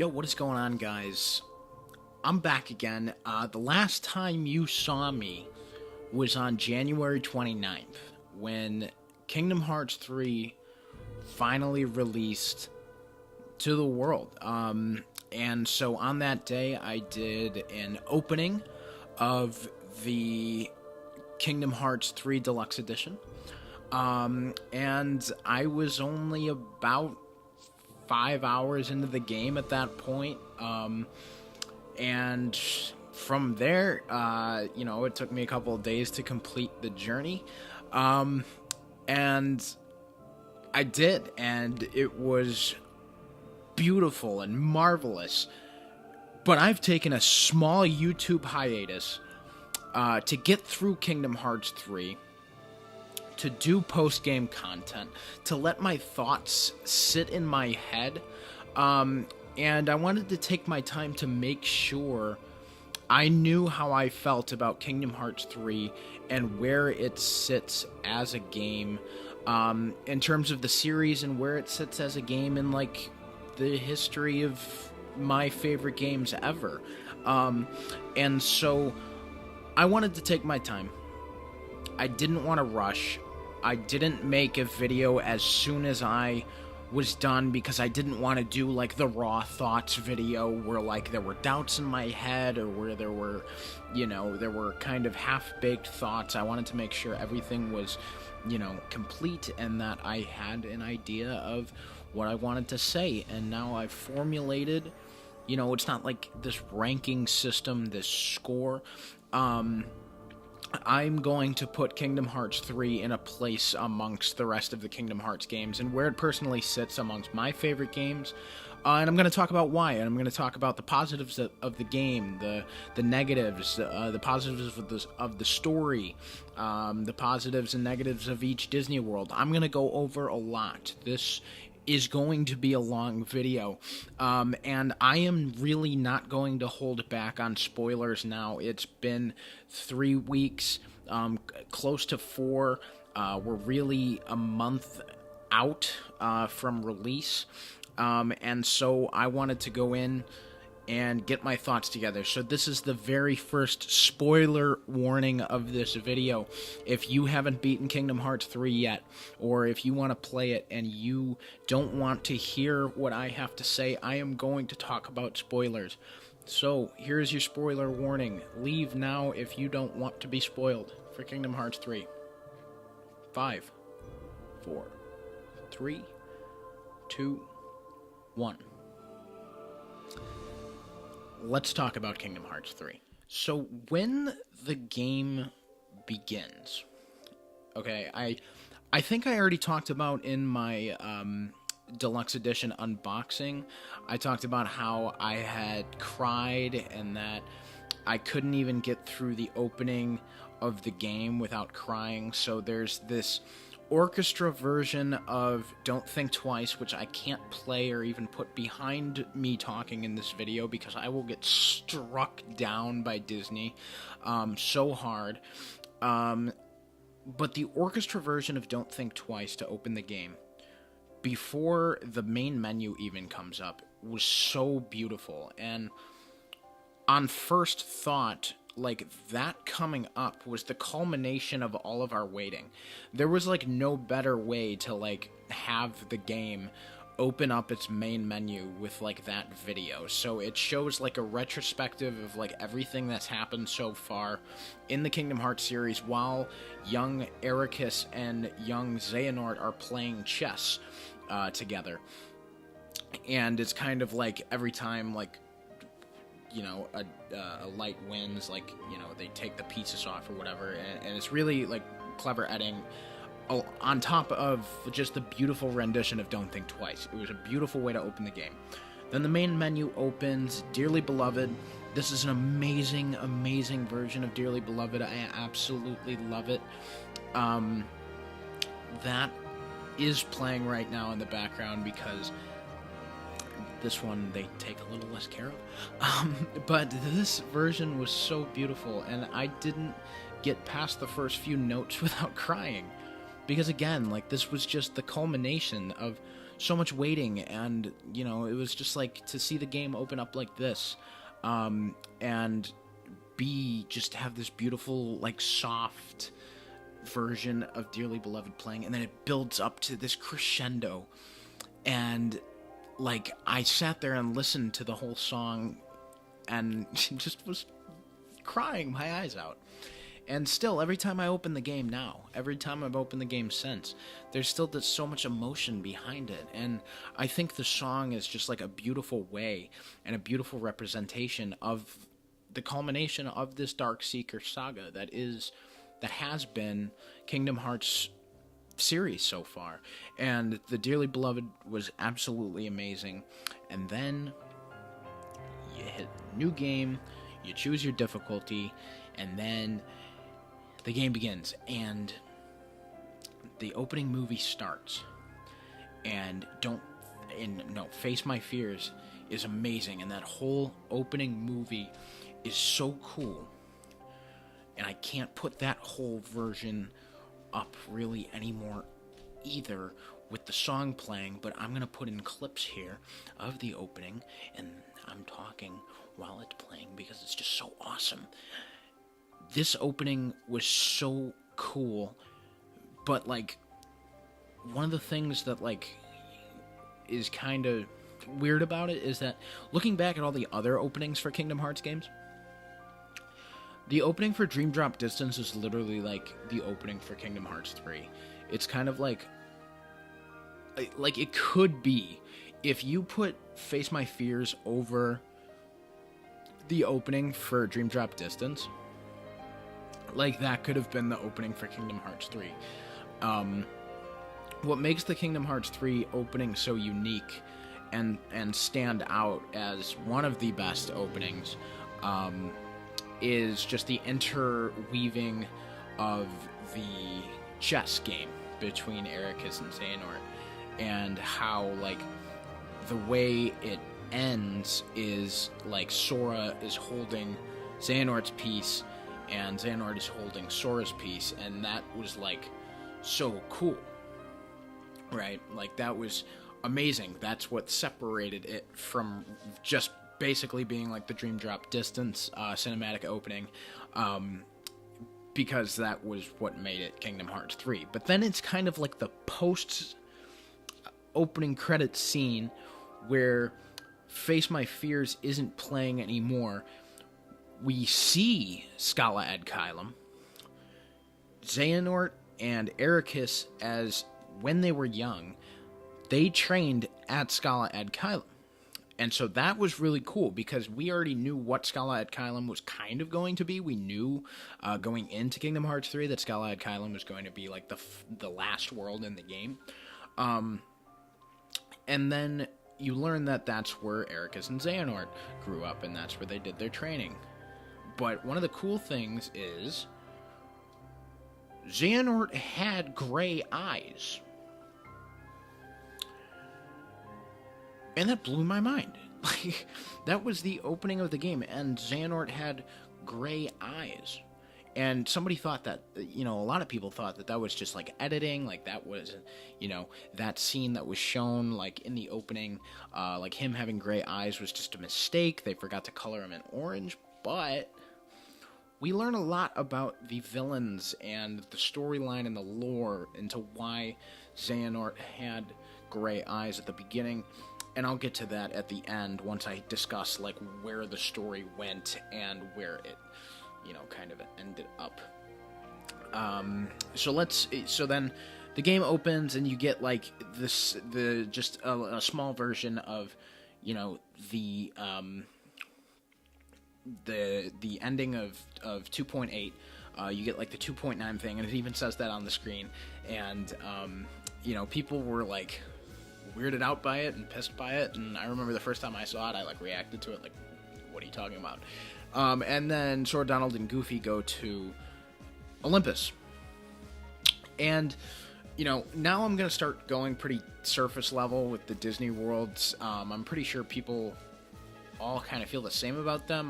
Yo, what is going on, guys? I'm back again. The last time you saw me was on January 29th, when Kingdom Hearts 3 finally released to the world. And so on that day, I did an opening of the Kingdom Hearts 3 Deluxe Edition. And I was only about 5 hours into the game at that point. And from there, it took me a couple of days to complete the journey. And I did, and it was beautiful and marvelous. But I've taken a small YouTube hiatus to get through Kingdom Hearts 3, to do post-game content, to let my thoughts sit in my head, and I wanted to take my time to make sure I knew how I felt about Kingdom Hearts 3 and where it sits as a game, in terms of the series, and where it sits as a game in, like, the history of my favorite games ever. And so I wanted to take my time. I didn't want to rush. I didn't make a video as soon as I was done because I didn't want to do, like, the raw thoughts video where, like, there were doubts in my head, or where there were, there were kind of half-baked thoughts. I wanted to make sure everything was, complete, and that I had an idea of what I wanted to say. And now I've formulated, it's not like this ranking system, this score. I'm going to put Kingdom Hearts 3 in a place amongst the rest of the Kingdom Hearts games, and where it personally sits amongst my favorite games. And I'm going to talk about why, and I'm going to talk about the positives of the game, the negatives, the positives of the story, the positives and negatives of each Disney World. I'm going to go over a lot. This is going to be a long video, and I am really not going to hold back on spoilers now. It's been 3 weeks, close to 4. We're really a month out from release, and so I wanted to go in and get my thoughts together. So this is the very first spoiler warning of this video. If you haven't beaten Kingdom Hearts 3 yet, or if you want to play it and you don't want to hear what I have to say, I am going to talk about spoilers. So here's your spoiler warning. Leave now if you don't want to be spoiled for Kingdom Hearts 3. 5, 4, 3, 2, 1. Let's talk about Kingdom Hearts 3. So when the game begins, okay, I think I already talked about in my Deluxe Edition unboxing, I talked about how I had cried and that I couldn't even get through the opening of the game without crying. So there's this orchestra version of Don't Think Twice, which I can't play or even put behind me talking in this video because I will get struck down by Disney so hard. But the orchestra version of Don't Think Twice to open the game, before the main menu even comes up, was so beautiful. And on first thought, like, that coming up was the culmination of all of our waiting. There was, like, no better way to, like, have the game open up its main menu with, like, that video. So it shows, like, a retrospective of, like, everything that's happened so far in the Kingdom Hearts series while young Ericus and young Xehanort are playing chess together. And it's kind of like every time, like, a light wins, like, they take the pieces off or whatever, and it's really, like, clever editing on top of just the beautiful rendition of Don't Think Twice. It was a beautiful way to open the game. Then the main menu opens, Dearly Beloved. This is an amazing, amazing version of Dearly Beloved. I absolutely love it. That is playing right now in the background because this one they take a little less care of. But this version was so beautiful, and I didn't get past the first few notes without crying. Because again, like, this was just the culmination of so much waiting, and, you know, it was just like to see the game open up like this, and just have this beautiful, like, soft version of Dearly Beloved playing, and then it builds up to this crescendo, and, like, I sat there and listened to the whole song and just was crying my eyes out. And still, every time I open the game now, every time I've opened the game since, there's still so much emotion behind it. And I think the song is just like a beautiful way and a beautiful representation of the culmination of this Darkseeker saga that has been Kingdom Hearts series so far. And the Dearly Beloved was absolutely amazing. And then you hit new game, you choose your difficulty, and then the game begins, and the opening movie starts. And Face My Fears is amazing, and that whole opening movie is so cool. And I can't put that whole version up really anymore either with the song playing, but I'm going to put in clips here of the opening, and I'm talking while it's playing because it's just so awesome. This opening was so cool, but, like, one of the things that, like, is kind of weird about it is that looking back at all the other openings for Kingdom Hearts games, the opening for Dream Drop Distance is literally like the opening for Kingdom Hearts 3. It's kind of like it could be, if you put Face My Fears over the opening for Dream Drop Distance, like, that could have been the opening for Kingdom Hearts 3. What makes the Kingdom Hearts 3 opening so unique and stand out as one of the best openings is just the interweaving of the chess game between Ericus and Xehanort, and how, like, the way it ends is, like, Sora is holding Xehanort's piece, and Xehanort is holding Sora's piece, and that was, like, so cool, right? Like, that was amazing. That's what separated it from just basically being, like, the Dream Drop Distance cinematic opening, because that was what made it Kingdom Hearts 3. But then it's kind of like the post-opening credits scene where Face My Fears isn't playing anymore. We see Scala Ad Caelum, Xehanort and Ericus, as when they were young, they trained at Scala Ad Caelum. And so that was really cool, because we already knew what Scala Ad Caelum was kind of going to be. We knew going into Kingdom Hearts 3 that Scala Ad Caelum was going to be like the last world in the game. And then you learn that that's where Ericus and Xehanort grew up, and that's where they did their training. But one of the cool things is Xehanort had gray eyes. And that blew my mind. Like, that was the opening of the game, and Xehanort had gray eyes. And somebody thought that, you know, a lot of people thought that that was just, like, editing, like, that was, you know, that scene that was shown, like, in the opening, like, him having gray eyes was just a mistake. They forgot to color him in orange, but we learn a lot about the villains and the storyline and the lore into why Xehanort had gray eyes at the beginning. And I'll get to that at the end once I discuss, like, where the story went and where it, you know, kind of ended up. So then the game opens and you get, like, just a small version of, you know, the ending of 2.8. You get, like, the 2.9 thing, and it even says that on the screen. And, you know, people were, like, weirded out by it and pissed by it, and I remember the first time I saw it, I, like, reacted to it, like, what are you talking about? And then Sora, Donald, and Goofy go to Olympus. And, you know, now I'm going to start going pretty surface level with the Disney worlds. I'm pretty sure people all kind of feel the same about them,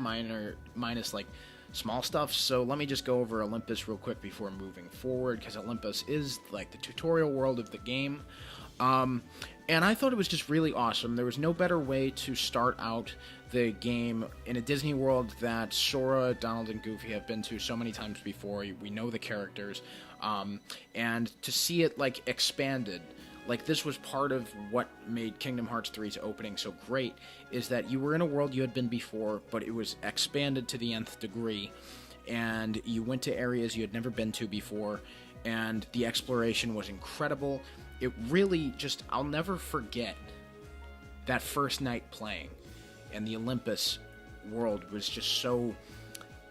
minus, like, small stuff. So let me just go over Olympus real quick before moving forward, because Olympus is, like, the tutorial world of the game. And I thought it was just really awesome. There was no better way to start out the game in a Disney World that Sora, Donald, and Goofy have been to so many times before. We know the characters. And to see it, like, expanded, like, this was part of what made Kingdom Hearts 3's opening so great, is that you were in a world you had been before, but it was expanded to the nth degree, and you went to areas you had never been to before, and the exploration was incredible. It really just, I'll never forget that first night playing, and the Olympus world was just so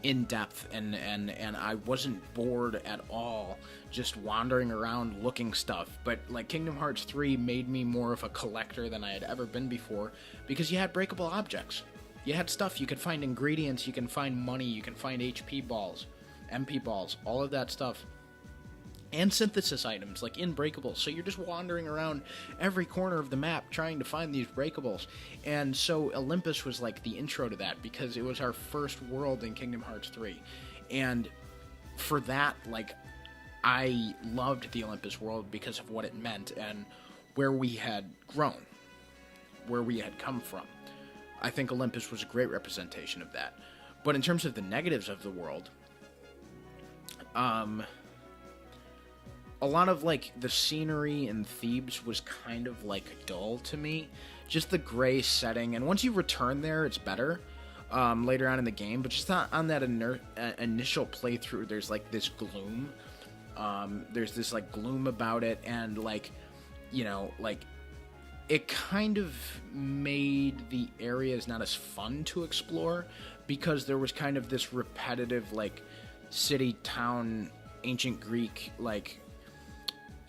in-depth, and I wasn't bored at all just wandering around looking stuff. But like, Kingdom Hearts 3 made me more of a collector than I had ever been before, because you had breakable objects. You had stuff, you could find ingredients, you can find money, you can find HP balls, MP balls, all of that stuff. And synthesis items, like in breakables. So you're just wandering around every corner of the map trying to find these breakables. And so Olympus was like the intro to that, because it was our first world in Kingdom Hearts 3. And for that, like, I loved the Olympus world because of what it meant and where we had grown, where we had come from. I think Olympus was a great representation of that. But in terms of the negatives of the world, a lot of, like, the scenery in Thebes was kind of, like, dull to me. Just the gray setting. And once you return there, it's better later on in the game. But just on that initial playthrough, there's, like, this gloom. There's this, like, gloom about it. And, like, you know, like, it kind of made the areas not as fun to explore, because there was kind of this repetitive, like, city, town, ancient Greek, like,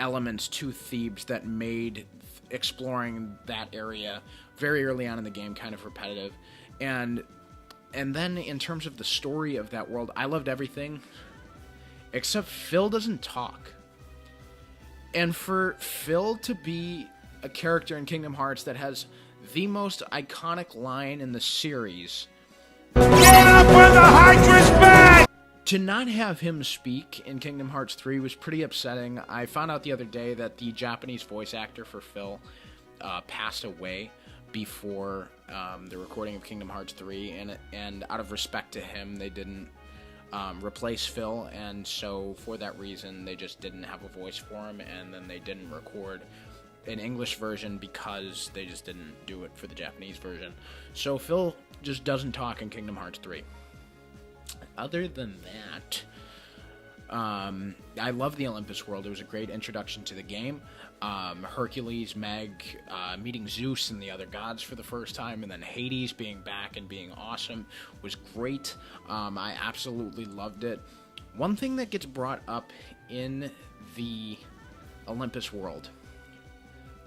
elements to Thebes that made exploring that area very early on in the game kind of repetitive. And then in terms of the story of that world, I loved everything except Phil doesn't talk. And for Phil to be a character in Kingdom Hearts that has the most iconic line in the series, "Get up when the Hydra's back!" To not have him speak in Kingdom Hearts 3 was pretty upsetting. I found out the other day that the Japanese voice actor for Phil passed away before the recording of Kingdom Hearts 3, and out of respect to him, they didn't replace Phil, and so for that reason, they just didn't have a voice for him, and then they didn't record an English version because they just didn't do it for the Japanese version. So Phil just doesn't talk in Kingdom Hearts 3. Other than that, I love the Olympus world. It was a great introduction to the game. Hercules, Meg, meeting Zeus and the other gods for the first time, and then Hades being back and being awesome was great. I absolutely loved it. One thing that gets brought up in the Olympus world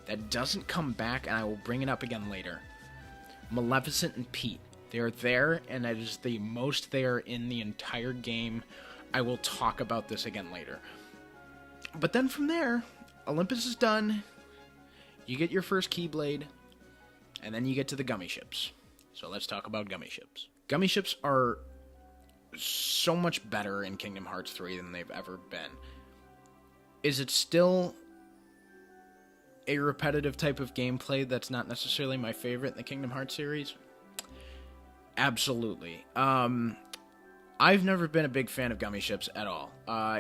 that doesn't come back, and I will bring it up again later, Maleficent and Pete. They're there, and that is the most there in the entire game. I will talk about this again later. But then from there, Olympus is done. You get your first Keyblade, and then you get to the Gummi-Ships. So let's talk about Gummi-Ships. Gummi-Ships are so much better in Kingdom Hearts 3 than they've ever been. Is it still a repetitive type of gameplay that's not necessarily my favorite in the Kingdom Hearts series? Absolutely. I've never been a big fan of Gummi-Ships at all.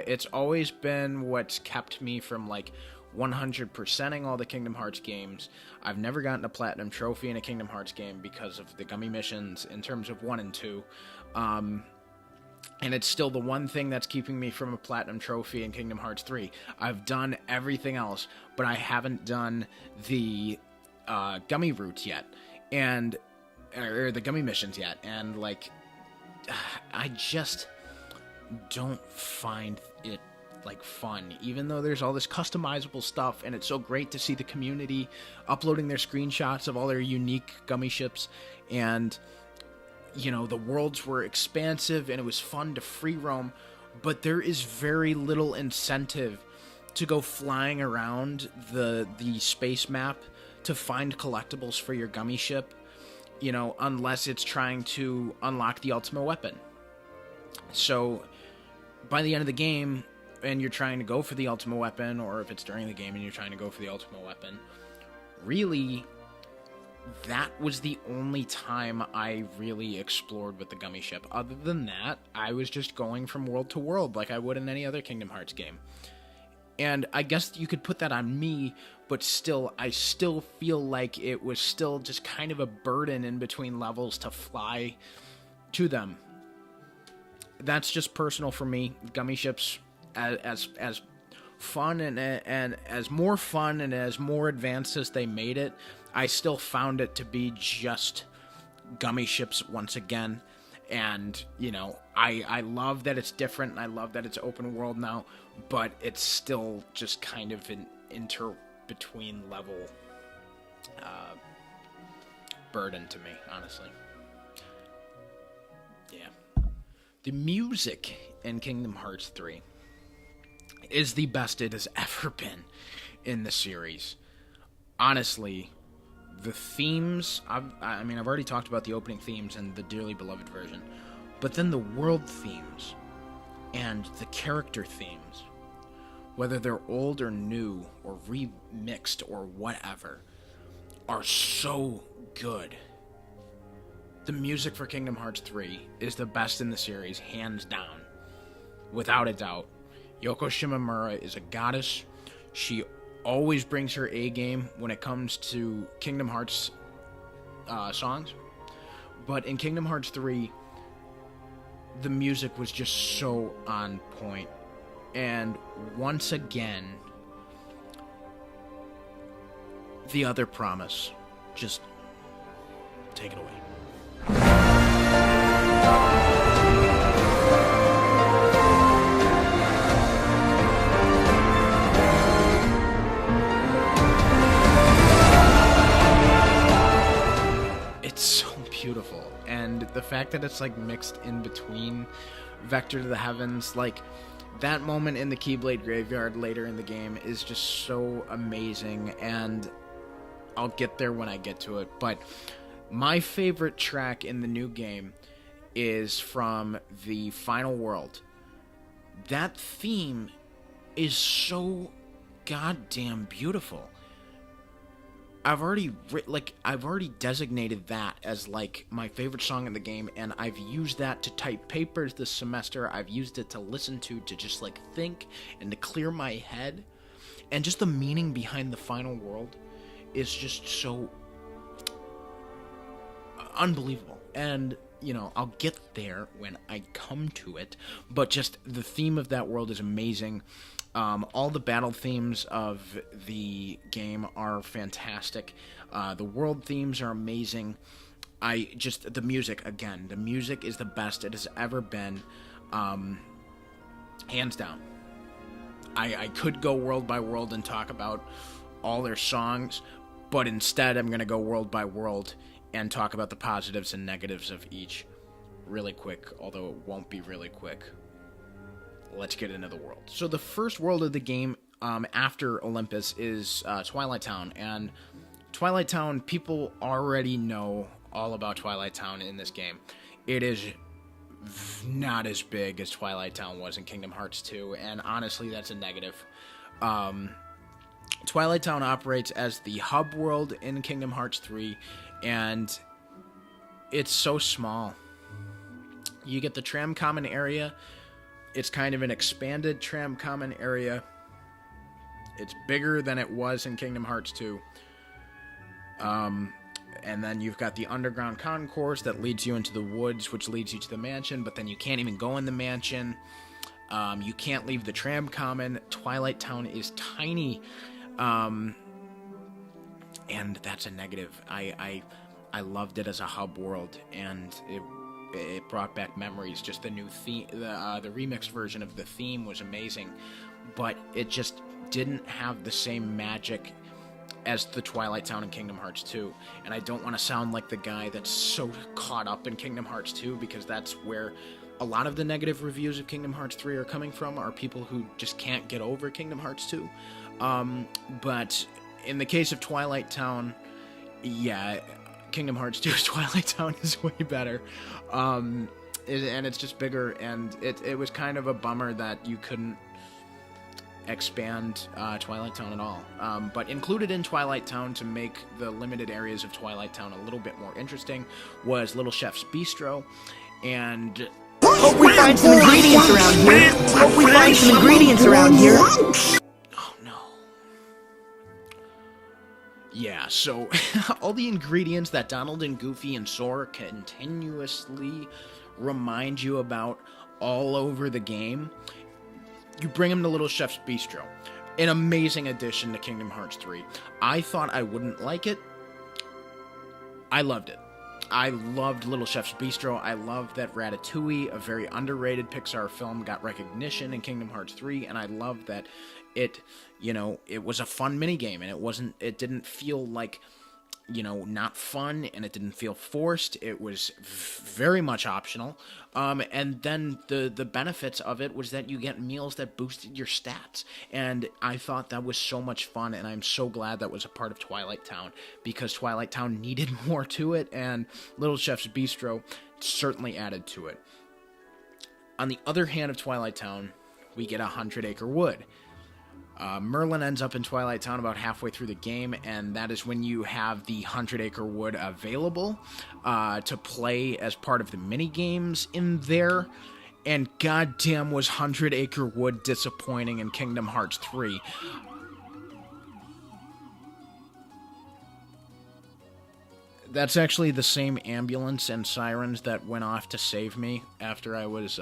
It's always been what's kept me from, like, 100%ing all the Kingdom Hearts games. I've never gotten a Platinum Trophy in a Kingdom Hearts game because of the Gummi missions in terms of 1 and 2. And it's still the one thing that's keeping me from a Platinum Trophy in Kingdom Hearts 3. I've done everything else, but I haven't done the Gummi routes yet. Or the Gummi missions yet. And, like, I just don't find it, like, fun, even though there's all this customizable stuff, and it's so great to see the community uploading their screenshots of all their unique Gummi-Ships, and, you know, the worlds were expansive, and it was fun to free roam, but there is very little incentive to go flying around the space map to find collectibles for your Gummi-Ship, you know, unless it's trying to unlock the ultimate weapon. So, by the end of the game, and you're trying to go for the ultimate weapon, or if it's during the game and you're trying to go for the ultimate weapon, really, that was the only time I really explored with the Gummi-Ship. Other than that, I was just going from world to world like I would in any other Kingdom Hearts game. And I guess you could put that on me, but still, I still feel like it was still just kind of a burden in between levels to fly to them. That's just personal for me. Gummi-Ships, as fun and as more fun and as more advanced as they made it, I still found it to be just Gummi-Ships once again. And, you know, I love that it's different, and I love that it's open world now, but it's still just kind of an between level burden to me, honestly. Yeah. The music in Kingdom Hearts 3 is the best it has ever been in the series. Honestly, the themes, I've already talked about the opening themes and the dearly beloved version, but then the world themes and the character themes, whether they're old or new or remixed or whatever, are so good. The music for Kingdom Hearts 3 is the best in the series, hands down, without a doubt. Yoko Shimomura is a goddess. She always brings her A game when it comes to Kingdom Hearts songs. But in Kingdom Hearts 3, the music was just so on point. And once again, the other promise. Just take it away. It's so beautiful, and the fact that it's like mixed in between Vector to the Heavens, like that moment in the Keyblade graveyard later in the game is just so amazing, and I'll get there when I get to it. But my favorite track in the new game is from the final world. That theme is so goddamn beautiful. I've already designated that as like my favorite song in the game, and I've used that to type papers this semester. I've used it to listen to just like think and to clear my head. And just the meaning behind the final world is just so unbelievable. And, you know, I'll get there when I come to it, but just the theme of that world is amazing. All the battle themes of the game are fantastic. The world themes are amazing. The music, again, the music is the best it has ever been. Hands down. I could go world by world and talk about all their songs, but instead I'm going to go world by world and talk about the positives and negatives of each really quick, although it won't be really quick. Let's get into the world. So the first world of the game after Olympus is Twilight Town. And Twilight Town, people already know all about Twilight Town in this game. It is not as big as Twilight Town was in Kingdom Hearts 2, and honestly, that's a negative. Twilight Town operates as the hub world in Kingdom Hearts 3, and it's so small. You get the Tram Common area. It's kind of an expanded Tram Common area. It's bigger than it was in Kingdom Hearts 2. And then you've got the underground concourse that leads you into the woods, which leads you to the mansion, but then you can't even go in the mansion. You can't leave the Tram Common. Twilight Town is tiny. And that's a negative. I loved it as a hub world, and it brought back memories. Just the new theme, the remixed version of the theme was amazing, but it just didn't have the same magic as the Twilight Town in Kingdom Hearts 2. And I don't want to sound like the guy that's so caught up in Kingdom Hearts 2, because that's where a lot of the negative reviews of Kingdom Hearts 3 are coming from, are people who just can't get over Kingdom Hearts 2. But in the case of Twilight Town, yeah, Kingdom Hearts 2's Twilight Town is way better. And it's just bigger, and it was kind of a bummer that you couldn't expand Twilight Town at all. But included in Twilight Town to make the limited areas of Twilight Town a little bit more interesting was Little Chef's Bistro, and... Hope we find some ingredients around here. Hope we find some ingredients around here. Oh no. Yeah, so all the ingredients that Donald and Goofy and Sora continuously remind you about all over the game, you bring them to Little Chef's Bistro. An amazing addition to Kingdom Hearts 3. I thought I wouldn't like it. I loved it. I loved Little Chef's Bistro. I loved that Ratatouille, a very underrated Pixar film, got recognition in Kingdom Hearts 3, and I loved that it, you know, it was a fun minigame, and it didn't feel like, you know, not fun, and it didn't feel forced. It was very much optional. And then the benefits of it was that you get meals that boosted your stats. And I thought that was so much fun, and I'm so glad that was a part of Twilight Town, because Twilight Town needed more to it, and Little Chef's Bistro certainly added to it. On the other hand of Twilight Town, we get 100 Acre Wood. Merlin ends up in Twilight Town about halfway through the game, and that is when you have the 100 Acre Wood available to play as part of the mini-games in there. And goddamn was 100 Acre Wood disappointing in Kingdom Hearts 3. That's actually the same ambulance and sirens that went off to save me after I was...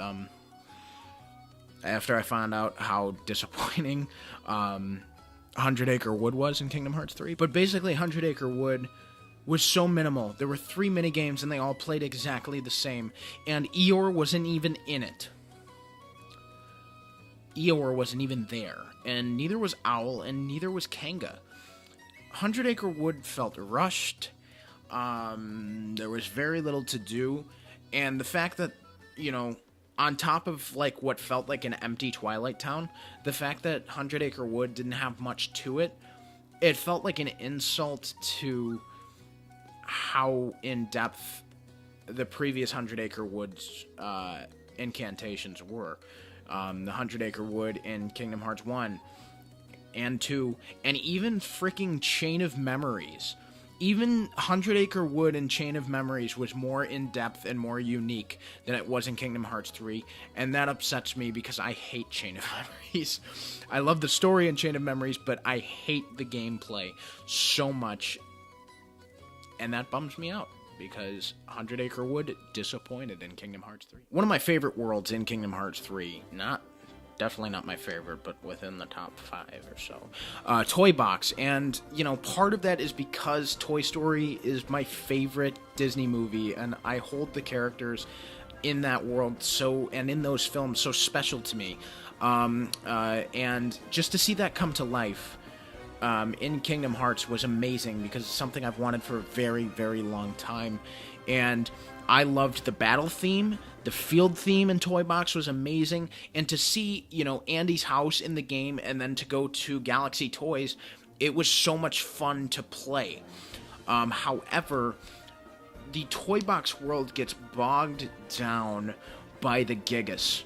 after I found out how disappointing 100 Acre Wood was in Kingdom Hearts 3. But basically, 100 Acre Wood was so minimal. There were 3 minigames, and they all played exactly the same. And Eeyore wasn't even in it. Eeyore wasn't even there. And neither was Owl, and neither was Kanga. 100 Acre Wood felt rushed. There was very little to do. And the fact that, you know... on top of, like, what felt like an empty Twilight Town, the fact that 100 Acre Wood didn't have much to it, it felt like an insult to how in-depth the previous 100 Acre Wood's incantations were. The 100 Acre Wood in Kingdom Hearts 1 and 2, and even freaking Chain of Memories. Even 100 Acre Wood and Chain of Memories was more in-depth and more unique than it was in Kingdom Hearts 3, and that upsets me because I hate Chain of Memories. I love the story in Chain of Memories, but I hate the gameplay so much, and that bums me out, because 100 Acre Wood disappointed in Kingdom Hearts 3. One of my favorite worlds in Kingdom Hearts 3, definitely not my favorite, but within the top 5 or so. Toy Box, and, you know, part of that is because Toy Story is my favorite Disney movie, and I hold the characters in that world and in those films so special to me. And just to see that come to life in Kingdom Hearts was amazing, because it's something I've wanted for a very, very long time. And I loved the battle theme. The field theme in Toy Box was amazing, and to see, you know, Andy's house in the game and then to go to Galaxy Toys, it was so much fun to play. However, the Toy Box world gets bogged down by the Gigas.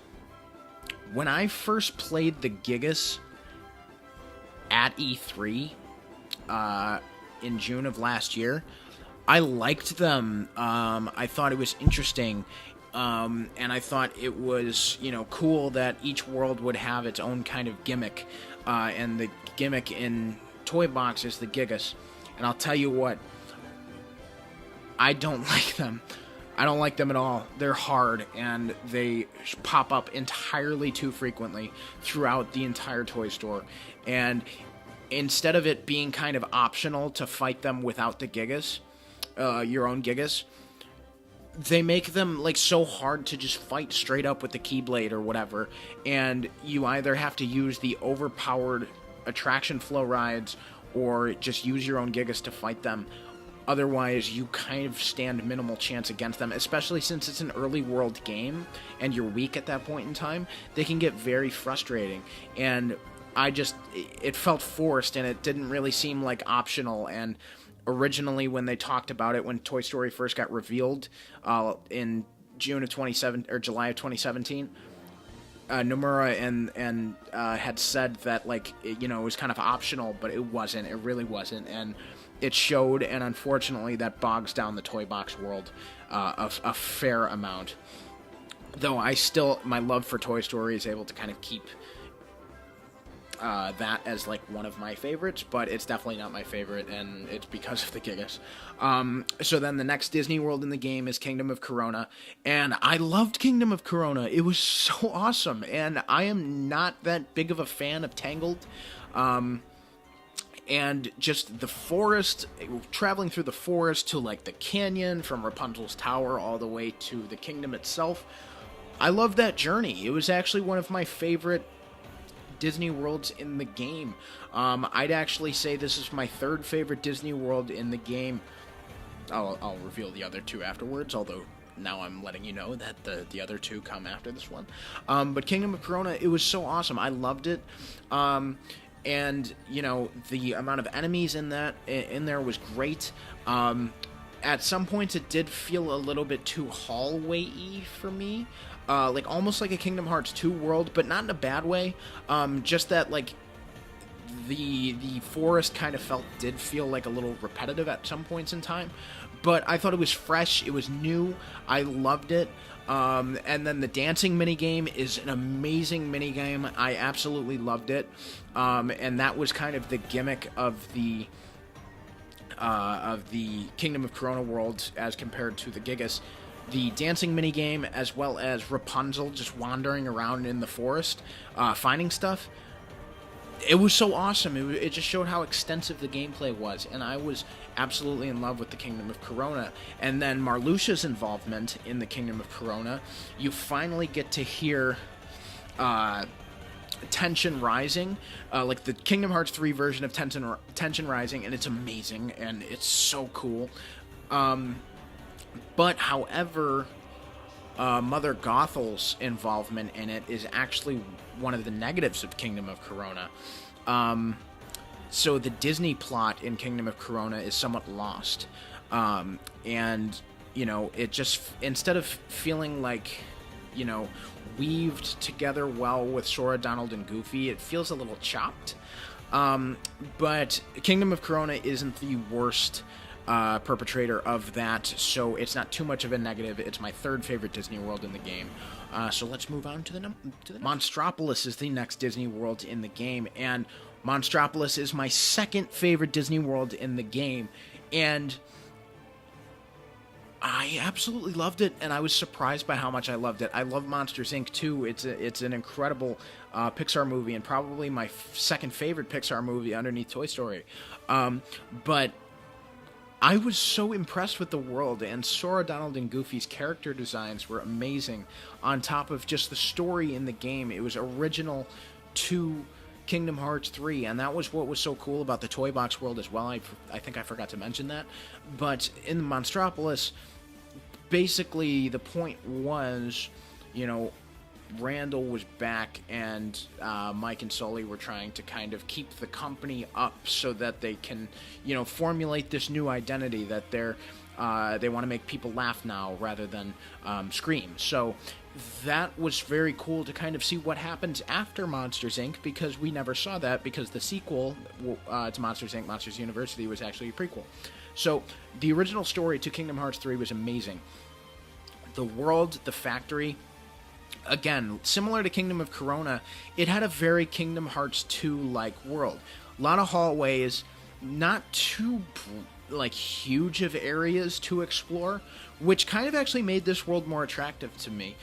When I first played the Gigas at E3 in June of last year, I liked them. I thought it was interesting. And I thought it was, you know, cool that each world would have its own kind of gimmick. And the gimmick in Toy Box is the Gigas. And I'll tell you what, I don't like them. I don't like them at all. They're hard, and they pop up entirely too frequently throughout the entire toy store. And instead of it being kind of optional to fight them without the Gigas, your own Gigas, they make them, like, so hard to just fight straight up with the Keyblade or whatever, and you either have to use the overpowered attraction flow rides or just use your own Gigas to fight them. Otherwise, you kind of stand minimal chance against them, especially since it's an early world game and you're weak at that point in time. They can get very frustrating, and it felt forced, and it didn't really seem like optional. And originally, when they talked about it, when Toy Story first got revealed in July of 2017, Nomura and had said that, like, it was kind of optional, but it wasn't. It really wasn't, and it showed. And unfortunately, that bogs down the toy box world a fair amount. Though my love for Toy Story is able to kind of keep that as like one of my favorites, but it's definitely not my favorite, and it's because of the Gigas. So then the next Disney World in the game is Kingdom of Corona, and I loved Kingdom of Corona. It was so awesome, and I am not that big of a fan of Tangled. And just the forest, traveling through the forest to like the canyon, from Rapunzel's tower all the way to the kingdom itself. I loved that journey. It was actually one of my favorite Disney Worlds in the game. I'd actually say this is my third favorite Disney World in the game. I'll reveal the other two afterwards, although now I'm letting you know that the other two come after this one. But Kingdom of Corona, it was so awesome. I loved it. And, the amount of enemies in there was great. At some points, it did feel a little bit too hallway-y for me. Like, almost like a Kingdom Hearts 2 world, but not in a bad way. Just that, like, the forest kind of did feel like a little repetitive at some points in time. But I thought it was fresh, it was new, I loved it. And then the dancing minigame is an amazing minigame. I absolutely loved it. And that was kind of the gimmick of the Kingdom of Corona world as compared to the Gigas. The dancing minigame, as well as Rapunzel just wandering around in the forest, finding stuff. It was so awesome. It just showed how extensive the gameplay was, and I was absolutely in love with the Kingdom of Corona. And then Marluxia's involvement in the Kingdom of Corona, you finally get to hear Tension Rising, like the Kingdom Hearts 3 version of Tension Rising, and it's amazing, and it's so cool. But, however, Mother Gothel's involvement in it is actually one of the negatives of Kingdom of Corona. So the Disney plot in Kingdom of Corona is somewhat lost. And, it just, instead of feeling like, weaved together well with Sora, Donald, and Goofy, it feels a little chopped. But Kingdom of Corona isn't the worst perpetrator of that, so it's not too much of a negative. It's my third favorite Disney World in the game. So let's move on to the Monstropolis is the next Disney World in the game, and Monstropolis is my second favorite Disney World in the game, and I absolutely loved it, and I was surprised by how much I loved it. I love Monsters, Inc. too. It's an incredible Pixar movie, and probably my second favorite Pixar movie underneath Toy Story. But I was so impressed with the world, and Sora, Donald, and Goofy's character designs were amazing. On top of just the story in the game, it was original to Kingdom Hearts 3, and that was what was so cool about the Toy Box world as well. I think I forgot to mention that. But in Monstropolis, basically the point was, Randall was back, and Mike and Sully were trying to kind of keep the company up so that they can, formulate this new identity that they want to make people laugh now rather than scream. So that was very cool to kind of see what happens after Monsters, Inc., because we never saw that, because the sequel to Monsters, Inc., Monsters University, was actually a prequel. So the original story to Kingdom Hearts 3 was amazing. The world, the factory, again, similar to Kingdom of Corona, it had a very Kingdom Hearts 2-like world. A lot of hallways, not too huge of areas to explore, which kind of actually made this world more attractive to me,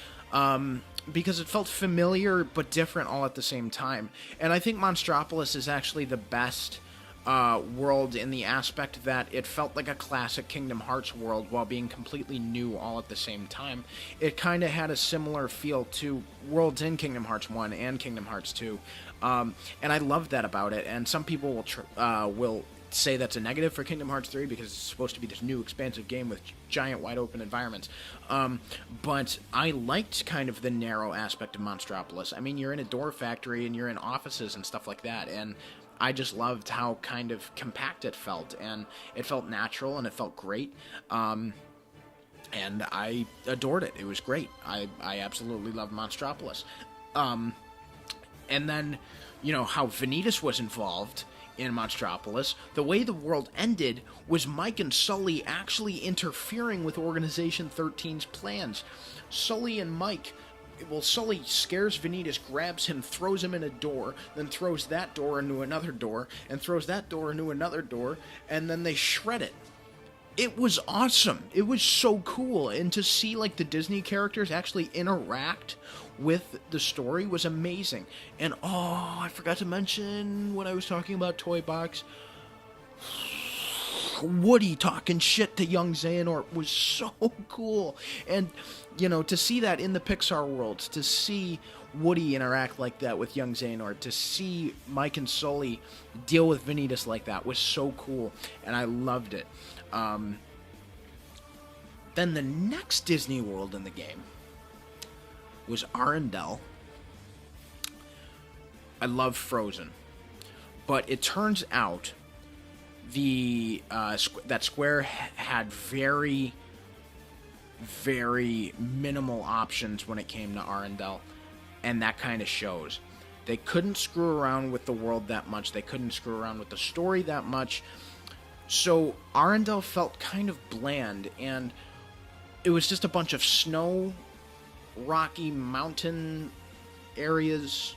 because it felt familiar but different all at the same time. And I think Monstropolis is actually the best world in the aspect that it felt like a classic Kingdom Hearts world while being completely new all at the same time. It kind of had a similar feel to worlds in Kingdom Hearts 1 and Kingdom Hearts 2, and I loved that about it. And some people will say that's a negative for Kingdom Hearts 3 because it's supposed to be this new expansive game with giant wide open environments, but I liked kind of the narrow aspect of Monstropolis. I mean, you're in a door factory and you're in offices and stuff like that, and I just loved how kind of compact it felt, and it felt natural, and it felt great, and I adored it. It was great. I absolutely loved Monstropolis. And then, how Vanitas was involved in Monstropolis. The way the world ended was Mike and Sully actually interfering with Organization 13's plans. Sully scares Vanitas, grabs him, throws him in a door, then throws that door into another door, and throws that door into another door, and then they shred it. It was awesome. It was so cool. And to see, the Disney characters actually interact with the story was amazing. And, I forgot to mention when I was talking about Toy Box, Woody talking shit to young Xehanort was so cool. And, to see that in the Pixar world, to see Woody interact like that with young Xehanort, to see Mike and Sully deal with Vanitas like that was so cool. And I loved it. Then the next Disney world in the game was Arendelle. I love Frozen, but it turns out that Square had very, very minimal options when it came to Arendelle, and that kind of shows. They couldn't screw around with the world that much. They couldn't screw around with the story that much. So Arendelle felt kind of bland, and it was just a bunch of snow, rocky mountain areas,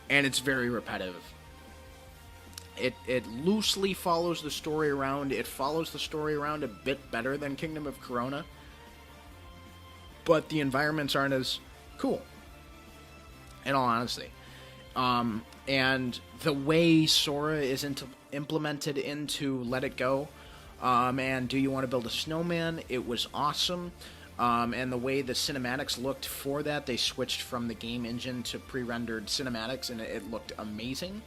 and it's very repetitive. It loosely follows the story around. It follows the story around a bit better than Kingdom of Corona, but the environments aren't as cool, in all honesty. And the way Sora is implemented into Let It Go, and Do You Want to Build a Snowman, it was awesome. And the way the cinematics looked for that, they switched from the game engine to pre-rendered cinematics, and it looked amazing.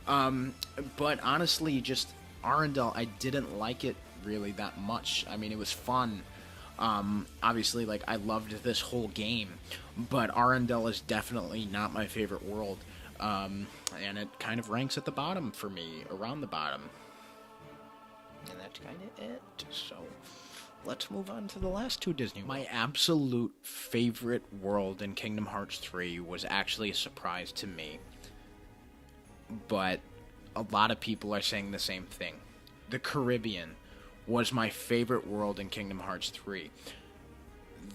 But honestly, just Arendelle, I didn't like it really that much. I mean, it was fun. Obviously, I loved this whole game, but Arendelle is definitely not my favorite world. And it kind of ranks at the bottom for me, around the bottom. And that's kind of it. So, let's move on to the last two Disney worlds. My absolute favorite world in Kingdom Hearts 3 was actually a surprise to me. But a lot of people are saying the same thing. The Caribbean was my favorite world in Kingdom Hearts 3.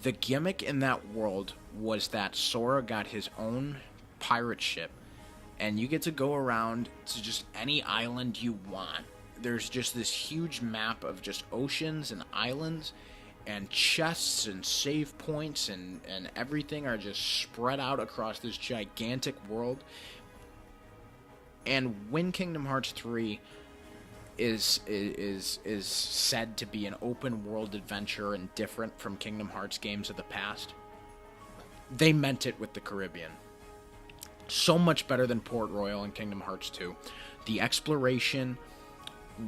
The gimmick in that world was that Sora got his own pirate ship, and you get to go around to just any island you want. There's just this huge map of just oceans and islands, and chests and save points and everything are just spread out across this gigantic world. And when Kingdom Hearts 3 is said to be an open world adventure and different from Kingdom Hearts games of the past, they meant it with the Caribbean. So much better than Port Royal and Kingdom Hearts 2. The exploration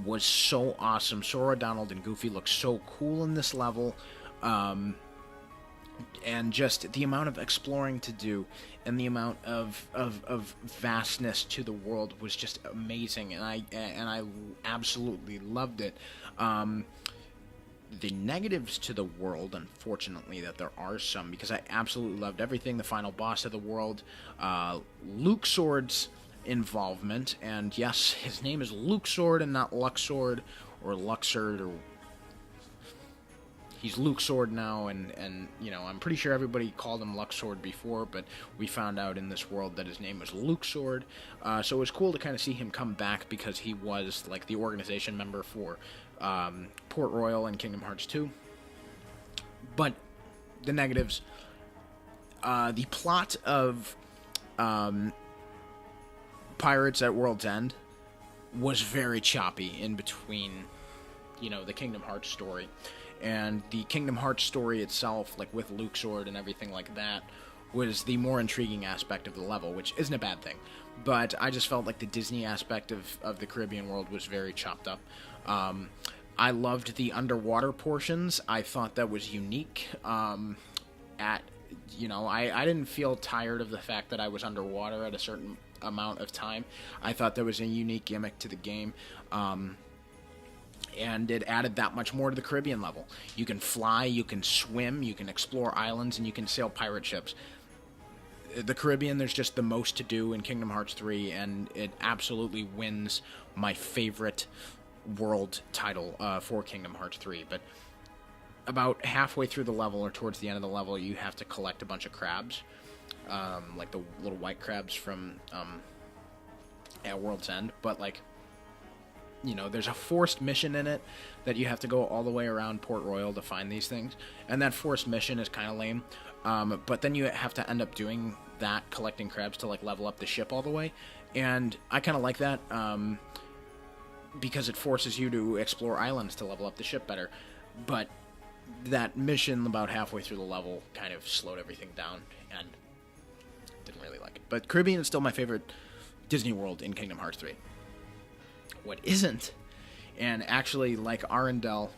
was so awesome. Sora, Donald, and Goofy look so cool in this level. And just the amount of exploring to do and the amount of vastness to the world was just amazing, and I absolutely loved it. The negatives to the world, unfortunately, that there are some, because I absolutely loved everything. The final boss of the world, Luke Sword's involvement, and yes, his name is Luke Sword and not Luxord or Luxord, or he's Luke Sword now, and I'm pretty sure everybody called him Luxord before, but we found out in this world that his name was Luke Sword. So it was cool to kind of see him come back, because he was the organization member for Port Royal and Kingdom Hearts 2. But the negatives, the plot of Pirates at World's End was very choppy in between, the Kingdom Hearts story. And the Kingdom Hearts story itself, with Luke Sword and everything like that, was the more intriguing aspect of the level, which isn't a bad thing. But I just felt like the Disney aspect of the Caribbean world was very chopped up. I loved the underwater portions. I thought that was unique. I didn't feel tired of the fact that I was underwater at a certain amount of time. I thought that was a unique gimmick to the game. and it added that much more to the Caribbean level. You can fly, you can swim, you can explore islands, and you can sail pirate ships. The Caribbean, there's just the most to do in Kingdom Hearts 3, and it absolutely wins my favorite world title for Kingdom Hearts 3. But about halfway through the level, or towards the end of the level, you have to collect a bunch of crabs, like the little white crabs from at World's End. But, like, you know, there's a forced mission in it that you have to go all the way around Port Royal to find these things, and that forced mission is kind of lame. But then you have to end up doing that, collecting crabs to, like, level up the ship all the way, and I kind of like that, because it forces you to explore islands to level up the ship better. But that mission about halfway through the level kind of slowed everything down, and didn't really like it. But Caribbean is still my favorite Disney World in Kingdom Hearts 3. What isn't, and actually, like Arendelle,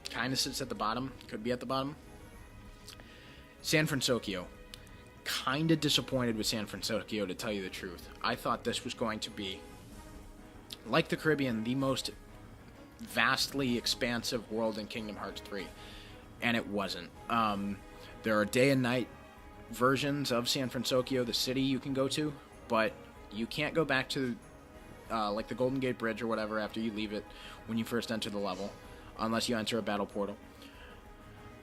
kind of sits at the bottom, could be at the bottom, San Fransokyo. Kind of disappointed with San Fransokyo, to tell you the truth. I thought this was going to be, like the Caribbean, the most vastly expansive world in Kingdom Hearts 3, and it wasn't. There are day and night versions of San Fransokyo, the city, you can go to, but you can't go back to like the Golden Gate Bridge or whatever after you leave it when you first enter the level, unless you enter a battle portal.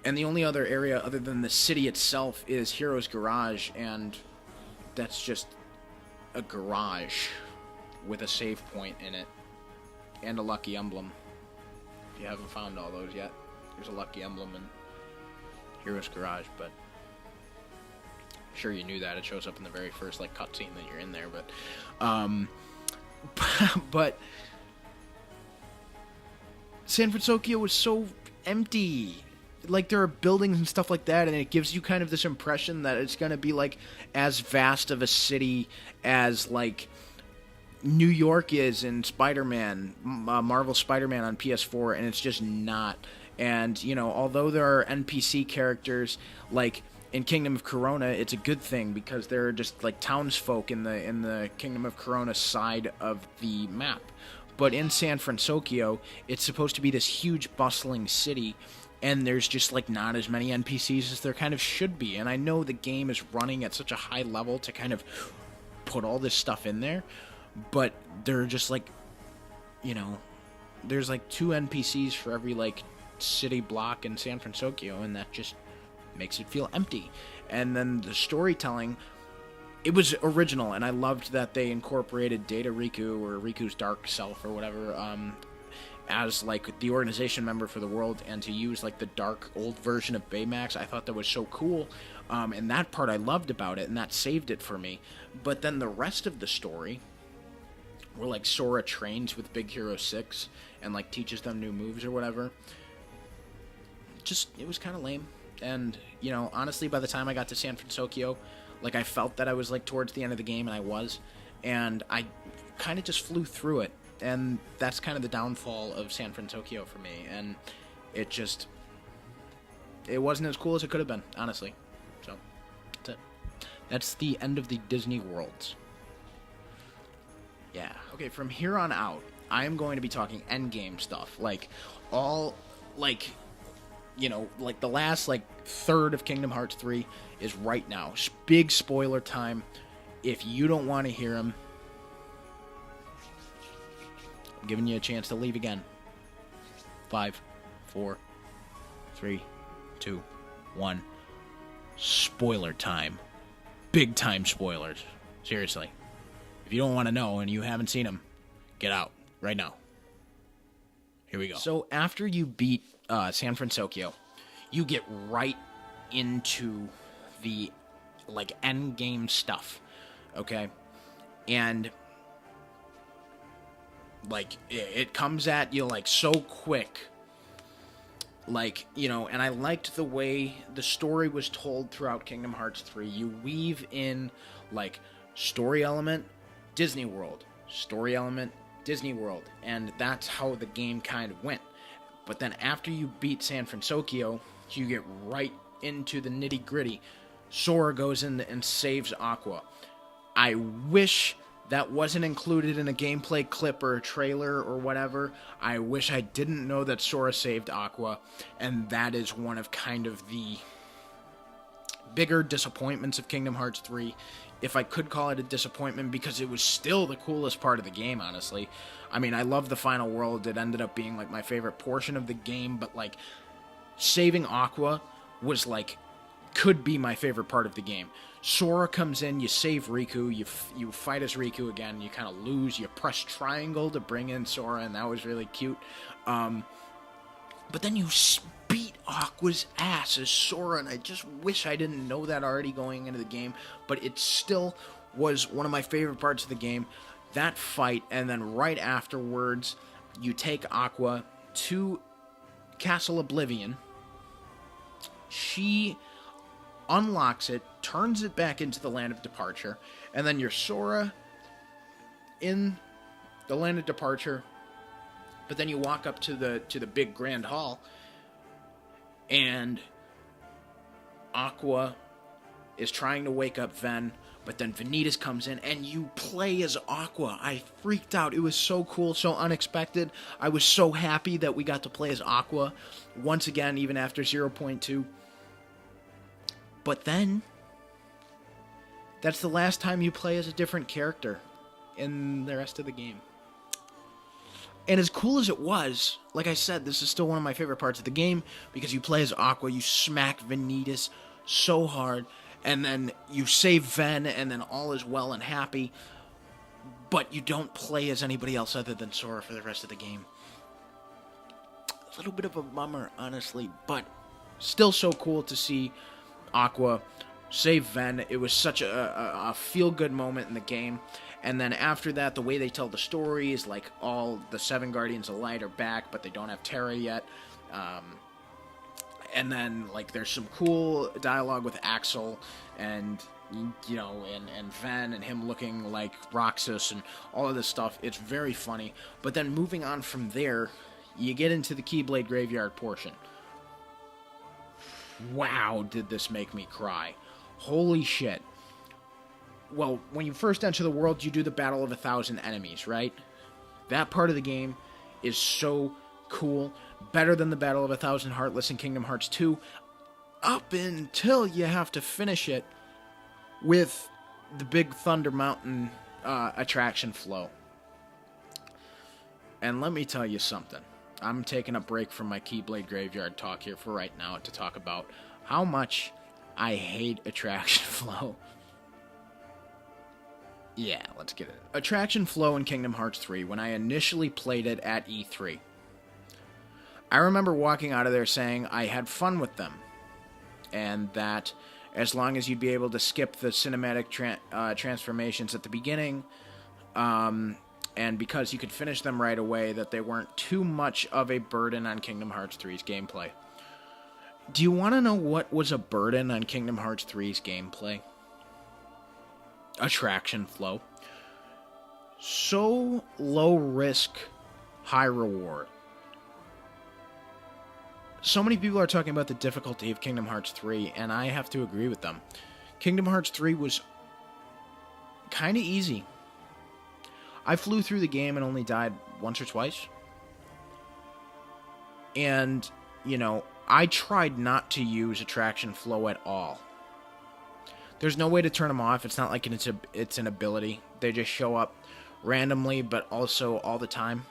And the only other area other than the city itself is Hero's Garage, and that's just a garage with a save point in it and a lucky emblem. If you haven't found all those yet, there's a lucky emblem in Hero's Garage, but I'm sure you knew that. It shows up in the very first, like, cutscene that you're in there, but but San Fransokyo was so empty. Like, there are buildings and stuff like that, and it gives you kind of this impression that it's going to be, like, as vast of a city as, like, New York is in Spider-Man, Marvel Spider-Man on PS4, and it's just not. And, you know, although there are NPC characters, like, in Kingdom of Corona, it's a good thing, because there are just, like, townsfolk in the Kingdom of Corona side of the map. But in San Fransokyo, it's supposed to be this huge, bustling city, and there's just, like, not as many NPCs as there kind of should be. And I know the game is running at such a high level to kind of put all this stuff in there, but they're just, like, you know, there's, like, 2 NPCs for every, like, city block in San Fransokyo, and that just makes it feel empty. And then the storytelling, it was original, and I loved that they incorporated Data Riku, or Riku's dark self, or whatever, as, like, the organization member for the world, and to use, like, the dark old version of Baymax. I thought that was so cool, and that part I loved about it, and that saved it for me. But then the rest of the story, where, like, Sora trains with Big Hero 6 and, like, teaches them new moves or whatever, just, it was kind of lame. And, you know, honestly, by the time I got to San Fransokyo, like, I felt that I was, like, towards the end of the game, and I was, and I kind of just flew through it. And that's kind of the downfall of San Fransokyo for me, and it just, it wasn't as cool as it could have been, honestly. So, that's it. That's the end of the Disney worlds. Yeah. Okay, from here on out, I am going to be talking endgame stuff. Like, all, like, you know, like, the last, like, third of Kingdom Hearts 3 is right now. Big spoiler time. If you don't want to hear them, I'm giving you a chance to leave again. 5, 4, 3, 2, 1. Spoiler time. Big time spoilers. Seriously. If you don't want to know and you haven't seen them, get out right now. Here we go. So after you beat San Fransokyo, you get right into the, like, end game stuff. Okay? And, like, it comes at you, like, so quick. Like, you know, and I liked the way the story was told throughout Kingdom Hearts 3. You weave in, like, story element, Disney World. Story element, Disney World. And that's how the game kind of went. But then after you beat San Fransokyo, you get right into the nitty-gritty. Sora goes in and saves Aqua. I wish that wasn't included in a gameplay clip or a trailer or whatever. I wish I didn't know that Sora saved Aqua, and that is one of kind of the bigger disappointments of Kingdom Hearts 3, if I could call it a disappointment, because it was still the coolest part of the game, honestly. I mean, I love the final world. It ended up being, like, my favorite portion of the game, but, like, saving Aqua was, like, could be my favorite part of the game. Sora comes in, you save Riku, you fight as Riku again, you kind of lose, you press triangle to bring in Sora, and that was really cute. But then you beat Aqua's ass as Sora, and I just wish I didn't know that already going into the game, but it still was one of my favorite parts of the game, that fight, and then right afterwards, you take Aqua to Castle Oblivion. She unlocks it, turns it back into the Land of Departure, and then you're Sora in the Land of Departure, but then you walk up to the big Grand Hall, and Aqua is trying to wake up Ven, but then Vanitas comes in, and you play as Aqua. I freaked out. It was so cool, so unexpected. I was so happy that we got to play as Aqua once again, even after 0.2. But then, that's the last time you play as a different character in the rest of the game. And as cool as it was, like I said, this is still one of my favorite parts of the game, because you play as Aqua, you smack Vanitas so hard, and then you save Ven, and then all is well and happy, but you don't play as anybody else other than Sora for the rest of the game. A little bit of a bummer, honestly, but still so cool to see Aqua save Ven. It was such a feel-good moment in the game. And then after that, the way they tell the story is like all the 7 Guardians of Light are back, but they don't have Terra yet. And then like there's some cool dialogue with Axel and you know and Ven and him looking like Roxas and all of this stuff. It's very funny. But then moving on from there, you get into the Keyblade Graveyard portion. Wow, did this make me cry. Holy shit. Well, when you first enter the world, you do the Battle of 1,000 Enemies, right? That part of the game is so cool. Better than the Battle of 1,000 Heartless in Kingdom Hearts 2. Up until you have to finish it with the big Thunder Mountain attraction flow. And let me tell you something. I'm taking a break from my Keyblade Graveyard talk here for right now to talk about how much I hate attraction flow. Yeah, let's get it. Attraction flow in Kingdom Hearts 3, when I initially played it at E3. I remember walking out of there saying I had fun with them, and that as long as you'd be able to skip the cinematic transformations at the beginning, and because you could finish them right away, that they weren't too much of a burden on Kingdom Hearts 3's gameplay. Do you want to know what was a burden on Kingdom Hearts 3's gameplay? Attraction flow. So low risk, high reward. So many people are talking about the difficulty of Kingdom Hearts 3, and I have to agree with them. Kingdom Hearts 3 was kind of easy. I flew through the game and only died once or twice. And, you know, I tried not to use attraction flow at all. There's no way to turn them off. It's not like it's an ability. They just show up randomly, but also all the time.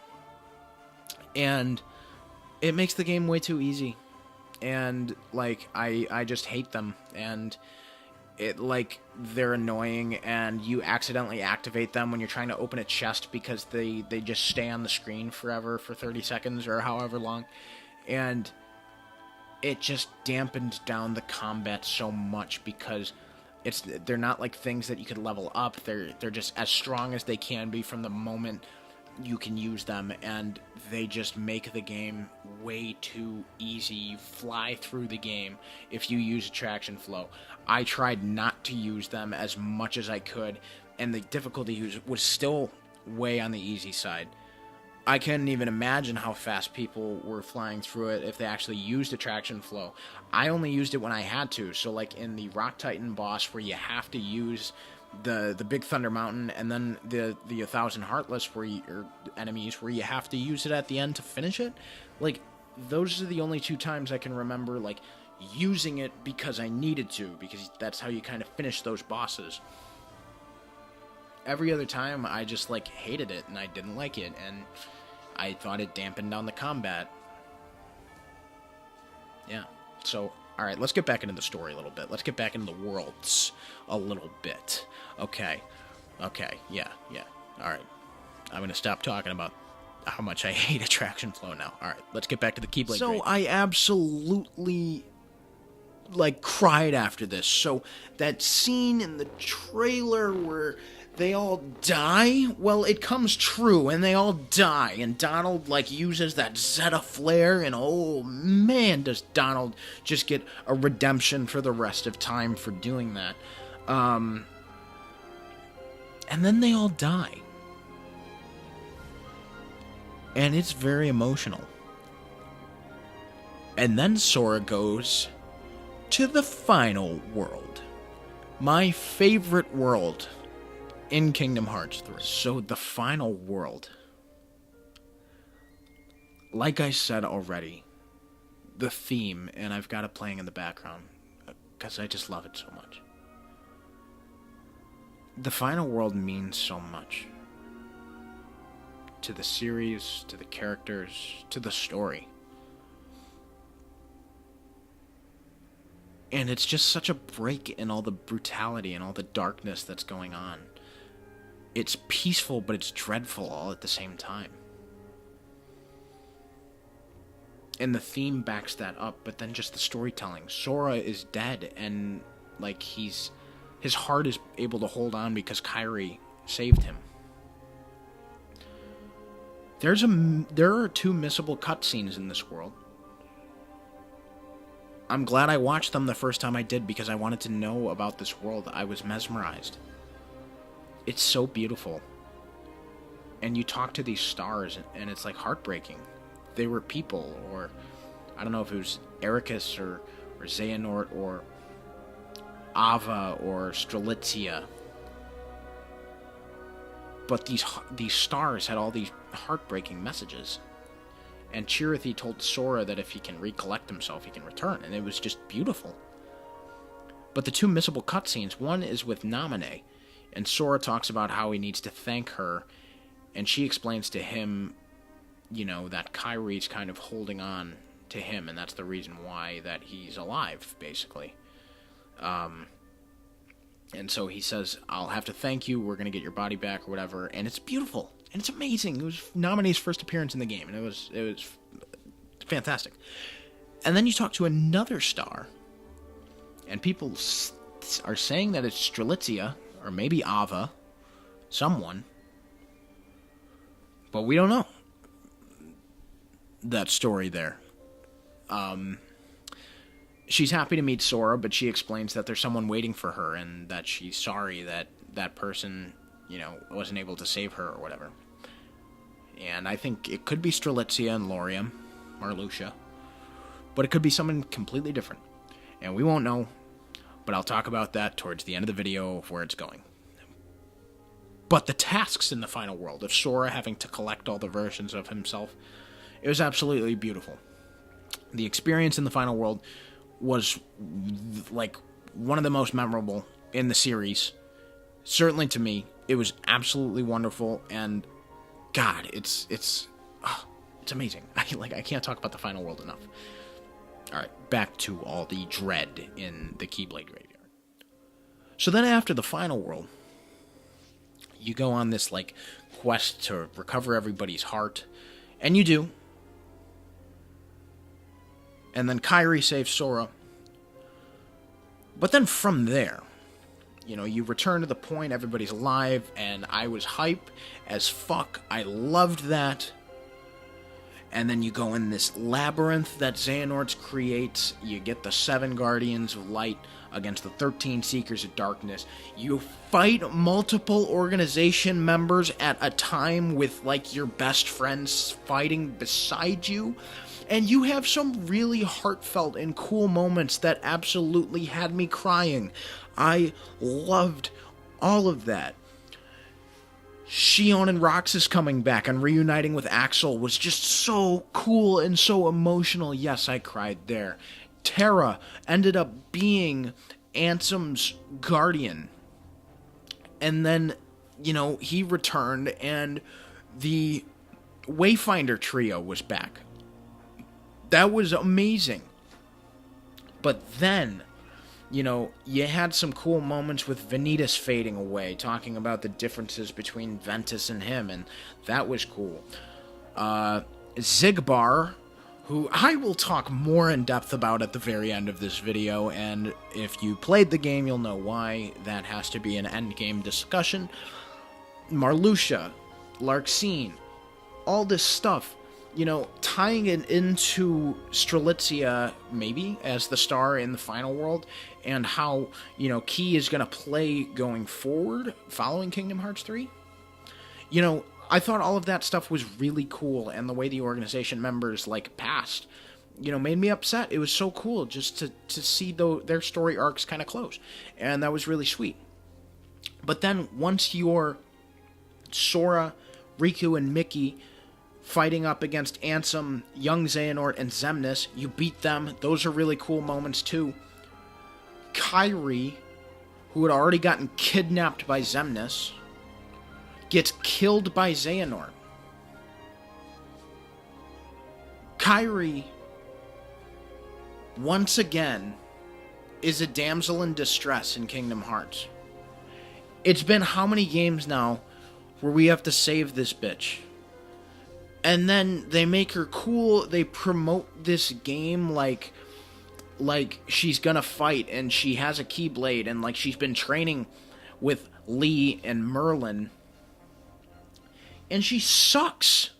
And it makes the game way too easy. And, like, I just hate them. And it, like, they're annoying, and you accidentally activate them when you're trying to open a chest because they just stay on the screen forever for 30 seconds or however long. And it just dampened down the combat so much because they're not like things that you could level up. They're just as strong as they can be from the moment you can use them, and they just make the game way too easy. You fly through the game if you use attraction flow. I tried not to use them as much as I could, and the difficulty was still way on the easy side. I couldn't even imagine how fast people were flying through it if they actually used attraction flow. I only used it when I had to, so like in the Rock Titan boss where you have to use the Big Thunder Mountain, and then the 1,000 Heartless or enemies where you have to use it at the end to finish it. Like, those are the only 2 times I can remember, like, using it because I needed to, because that's how you kind of finish those bosses. Every other time, I just, like, hated it, and I didn't like it, and I thought it dampened down the combat. Yeah, so... Alright, let's get back into the story a little bit. Let's get back into the worlds a little bit. Okay, yeah. Alright, I'm going to stop talking about how much I hate Attraction Flow now. Alright, let's get back to the Keyblade. So, I absolutely, like, cried after this. So, that scene in the trailer where they all die, well, it comes true, and they all die, and Donald, like, uses that Zeta flare, and oh man, does Donald just get a redemption for the rest of time for doing that. And then they all die. And it's very emotional. And then Sora goes to the final world. My favorite world in Kingdom Hearts 3. So the final world, like I said already, the theme, and I've got it playing in the background because I just love it so much. The final world means so much to the series, to the characters, to the story. And it's just such a break in all the brutality and all the darkness that's going on. It's peaceful, but it's dreadful all at the same time. And the theme backs that up, but then just the storytelling. Sora is dead, and, like, his heart is able to hold on because Kairi saved him. There are 2 missable cutscenes in this world. I'm glad I watched them the first time I did because I wanted to know about this world. I was mesmerized. It's so beautiful. And you talk to these stars, and it's like heartbreaking. They were people, or I don't know if it was Ericus or Xehanort or Ava or Strelitzia. But these stars had all these heartbreaking messages. And Chirithy told Sora that if he can recollect himself, he can return. And it was just beautiful. But the 2 missable cutscenes, one is with Naminé, and Sora talks about how he needs to thank her, and she explains to him, you know, that Kairi's kind of holding on to him, and that's the reason why that he's alive, basically. And so he says, I'll have to thank you, we're going to get your body back, or whatever, and it's beautiful, and it's amazing. It was Naminé's first appearance in the game, and it was fantastic. And then you talk to another star, and people are saying that it's Strelitzia, or maybe Ava, someone, but we don't know that story there. She's happy to meet Sora, but she explains that there's someone waiting for her, and that she's sorry that that person, you know, wasn't able to save her, or whatever. And I think it could be Strelitzia and Lorium, or Lucia, but it could be someone completely different, and we won't know. But I'll talk about that towards the end of the video of where it's going. But the tasks in the final world, of Sora having to collect all the versions of himself, it was absolutely beautiful. The experience in the final world was, like, one of the most memorable in the series. Certainly to me, it was absolutely wonderful, and God, it's amazing. I can't talk about the final world enough. Alright, back to all the dread in the Keyblade Graveyard. So then after the final world, you go on this, like, quest to recover everybody's heart, and you do. And then Kairi saves Sora. But then from there, you know, you return to the point, everybody's alive, and I was hype as fuck. I loved that. And then you go in this labyrinth that Xehanort creates. You get the 7 Guardians of Light against the 13 Seekers of Darkness. You fight multiple organization members at a time with, like, your best friends fighting beside you. And you have some really heartfelt and cool moments that absolutely had me crying. I loved all of that. Shion and Roxas coming back and reuniting with Axel was just so cool and so emotional. Yes, I cried there. Terra ended up being Ansem's guardian. And then, you know, he returned and the Wayfinder trio was back. That was amazing. But then, you know, you had some cool moments with Vanitas fading away, talking about the differences between Ventus and him, and that was cool. Xigbar, who I will talk more in depth about at the very end of this video, and if you played the game, you'll know why. That has to be an endgame discussion. Marluxia, Larxene, all this stuff, you know, tying it into Strelitzia, maybe, as the star in the final world, and how, you know, Key is going to play going forward following Kingdom Hearts 3. You know, I thought all of that stuff was really cool, and the way the organization members, like, passed, you know, made me upset. It was so cool just to see their story arcs kind of close, and that was really sweet. But then, once you're Sora, Riku, and Mickey fighting up against Ansem, young Xehanort, and Xemnas, you beat them. Those are really cool moments, too. Kairi, who had already gotten kidnapped by Xemnas, gets killed by Xehanort. Kairi, once again, is a damsel in distress in Kingdom Hearts. It's been how many games now where we have to save this bitch? And then they make her cool, they promote this game like she's gonna fight, and she has a Keyblade, and like she's been training with Lee and Merlin. And she sucks.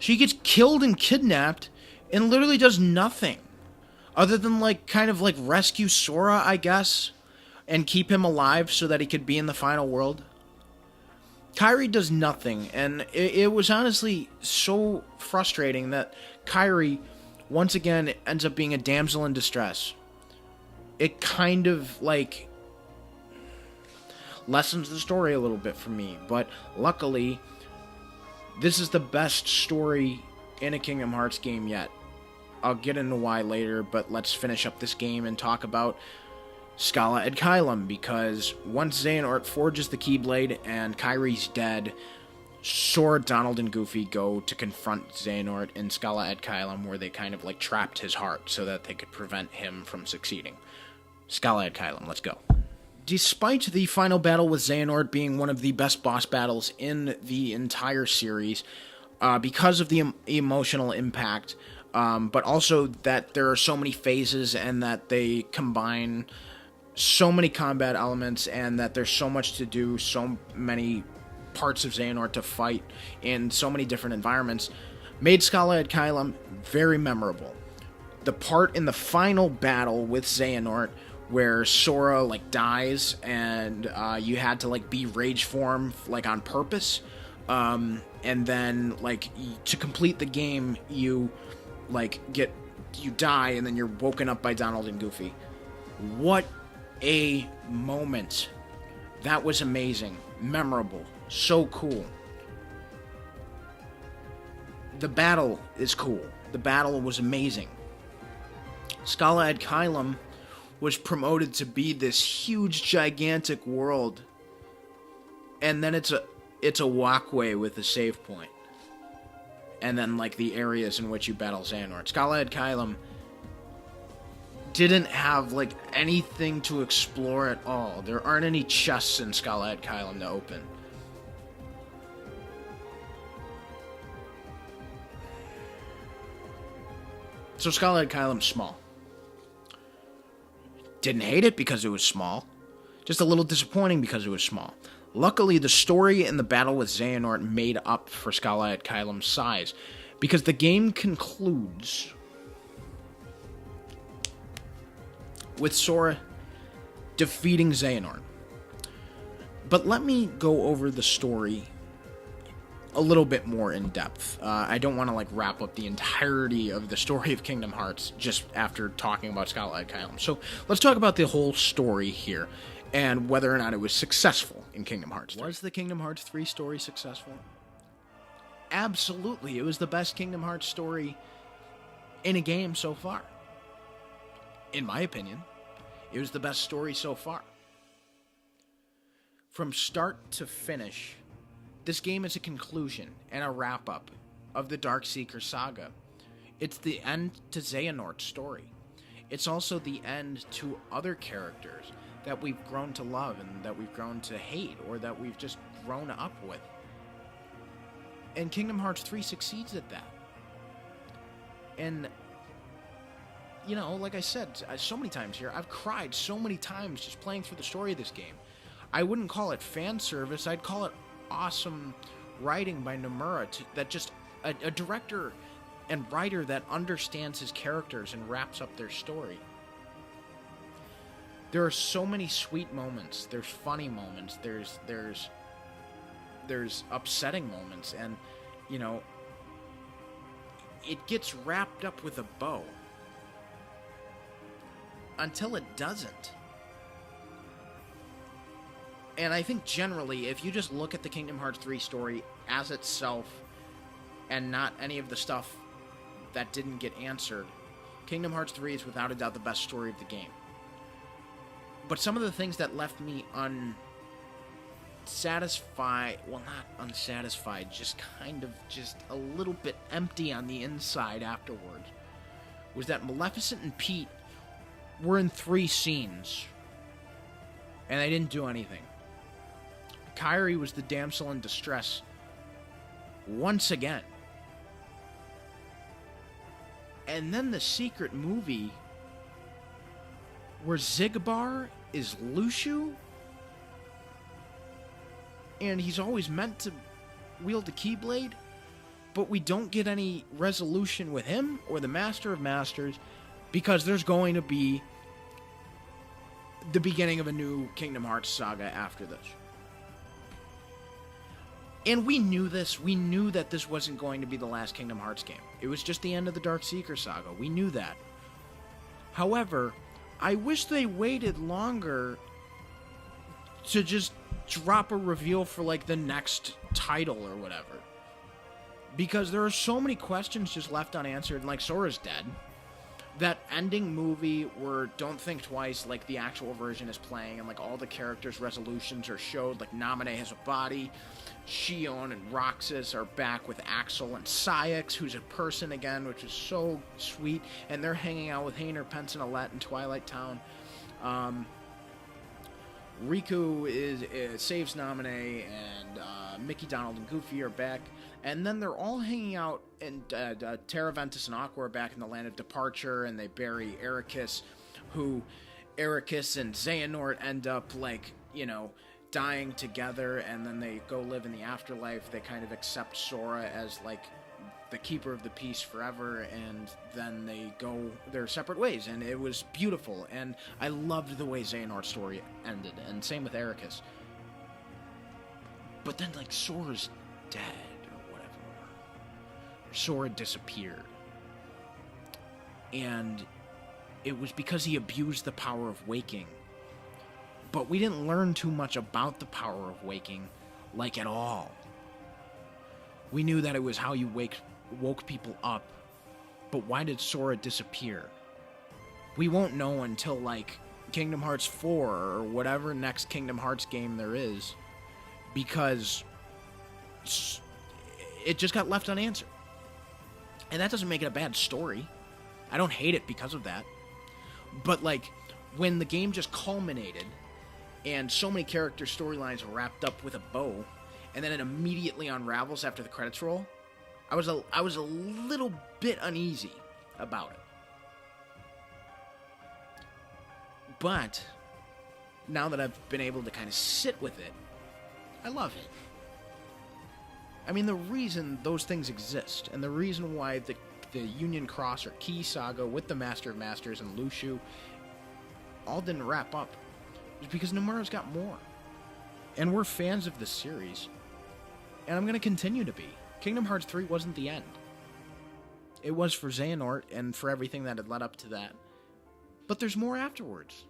She gets killed and kidnapped, and literally does nothing. Other than, like, kind of, like, rescue Sora, I guess, and keep him alive so that he could be in the final world. Kairi does nothing, and it was honestly so frustrating that Kairi, once again, ends up being a damsel in distress. It kind of, like, lessens the story a little bit for me, but luckily, this is the best story in a Kingdom Hearts game yet. I'll get into why later, but let's finish up this game and talk about Scala Ad Caelum, because once Xehanort forges the Keyblade and Kairi's dead, Sora, Donald, and Goofy go to confront Xehanort in Scala Ad Caelum, where they kind of like trapped his heart so that they could prevent him from succeeding. Scala Ad Caelum, let's go. Despite the final battle with Xehanort being one of the best boss battles in the entire series, because of the emotional impact, but also that there are so many phases and that they combine so many combat elements and that there's so much to do, so many parts of Xehanort to fight in so many different environments, made Scala Ad Caelum very memorable. The part in the final battle with Xehanort where Sora, like, dies and you had to, like, be rage form, like, on purpose, and then, like, to complete the game, you, like, you die and then you're woken up by Donald and Goofy. What a moment. That was amazing. Memorable. So cool. The battle is cool. The battle was amazing. Scala Ad Caelum was promoted to be this huge, gigantic world, and then it's a walkway with a save point, and then, like, the areas in which you battle Xehanort. Scala Ad Caelum didn't have, like, anything to explore at all. There aren't any chests in Scala Ad Caelum to open. So Scala Ad Caelum's small. Didn't hate it because it was small. Just a little disappointing because it was small. Luckily, the story and the battle with Xehanort made up for Scala Ad Caelum's size, because the game concludes with Sora defeating Xehanort. But let me go over the story a little bit more in depth. I don't want to, like, wrap up the entirety of the story of Kingdom Hearts just after talking about Scala Ad Caelum. So let's talk about the whole story here. and whether or not it was successful in Kingdom Hearts 3. Was the Kingdom Hearts 3 story successful? Absolutely. It was the best Kingdom Hearts story in a game so far. In my opinion, it was the best story so far. From start to finish, this game is a conclusion and a wrap-up of the Darkseeker saga. It's the end to Xehanort's story. It's also the end to other characters that we've grown to love and that we've grown to hate, or that we've just grown up with. And Kingdom Hearts 3 succeeds at that. And, you know, like I said so many times here, I've cried so many times just playing through the story of this game. I wouldn't call it fan service, I'd call it awesome writing by Nomura, that just a director and writer that understands his characters and wraps up their story. There are so many sweet moments, there's funny moments, there's upsetting moments, and, you know, it gets wrapped up with a bow until it doesn't. And I think generally, if you just look at the Kingdom Hearts 3 story as itself, and not any of the stuff that didn't get answered, Kingdom Hearts 3 is without a doubt the best story of the game. But some of the things that left me unsatisfied, well, not unsatisfied, just kind of just a little bit empty on the inside afterwards, was that Maleficent and Pete were in 3 scenes, and they didn't do anything. Kairi was the damsel in distress once again. And then the secret movie where Xigbar is Lushu, and he's always meant to wield the Keyblade, but we don't get any resolution with him or the Master of Masters, because there's going to be the beginning of a new Kingdom Hearts saga after this. And we knew this. We knew that this wasn't going to be the last Kingdom Hearts game. It was just the end of the Darkseeker saga. We knew that. However, I wish they waited longer to just drop a reveal for, like, the next title or whatever. Because there are so many questions just left unanswered, and, like, Sora's dead. That ending movie where Don't Think Twice, like, the actual version is playing, and, like, all the characters' resolutions are showed, like, Naminé has a body, Xion and Roxas are back with Axel and Saïx, who's a person again, which is so sweet, and they're hanging out with Hayner, Pence, and Alette in Twilight Town. Riku saves Naminé, and Mickey, Donald, and Goofy are back. And then they're all hanging out, and Terra Ventus and Aqua are back in the Land of Departure, and they bury Ericus, who Ericus and Xehanort end up, like, you know, dying together, and then they go live in the afterlife. They kind of accept Sora as, like, the keeper of the peace forever, and then they go their separate ways, and it was beautiful, and I loved the way Xehanort's story ended, and same with Ericus. But then, like, Sora's dead, or whatever. Sora disappeared. And it was because he abused the power of waking. But we didn't learn too much about the power of waking, like, at all. We knew that it was how you woke people up, but why did Sora disappear? We won't know until, like, Kingdom Hearts 4 or whatever next Kingdom Hearts game there is, because it just got left unanswered. And that doesn't make it a bad story. I don't hate it because of that. But, like, when the game just culminated and so many character storylines were wrapped up with a bow, and then it immediately unravels after the credits roll, I was a little bit uneasy about it. But now that I've been able to kind of sit with it, I love it. I mean, the reason those things exist, and the reason why the Union Cross or Key Saga with the Master of Masters and Lushu all didn't wrap up, is because Nomura's got more. And we're fans of this series. And I'm going to continue to be. Kingdom Hearts 3 wasn't the end. It was for Xehanort and for everything that had led up to that. But there's more afterwards.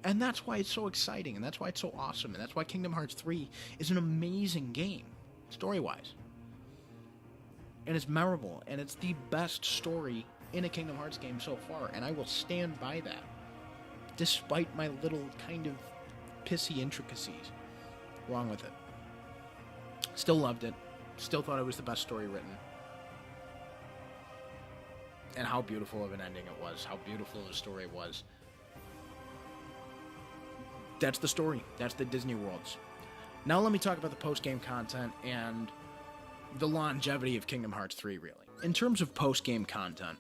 And that's why it's so exciting, and that's why it's so awesome, and that's why Kingdom Hearts 3 is an amazing game, story-wise. And it's memorable, and it's the best story in a Kingdom Hearts game so far, and I will stand by that, despite my little kind of pissy intricacies wrong with it. Still loved it. Still thought it was the best story written. And how beautiful of an ending it was. How beautiful the story was. That's the story. That's the Disney Worlds. Now let me talk about the post-game content and the longevity of Kingdom Hearts 3, really. In terms of post-game content,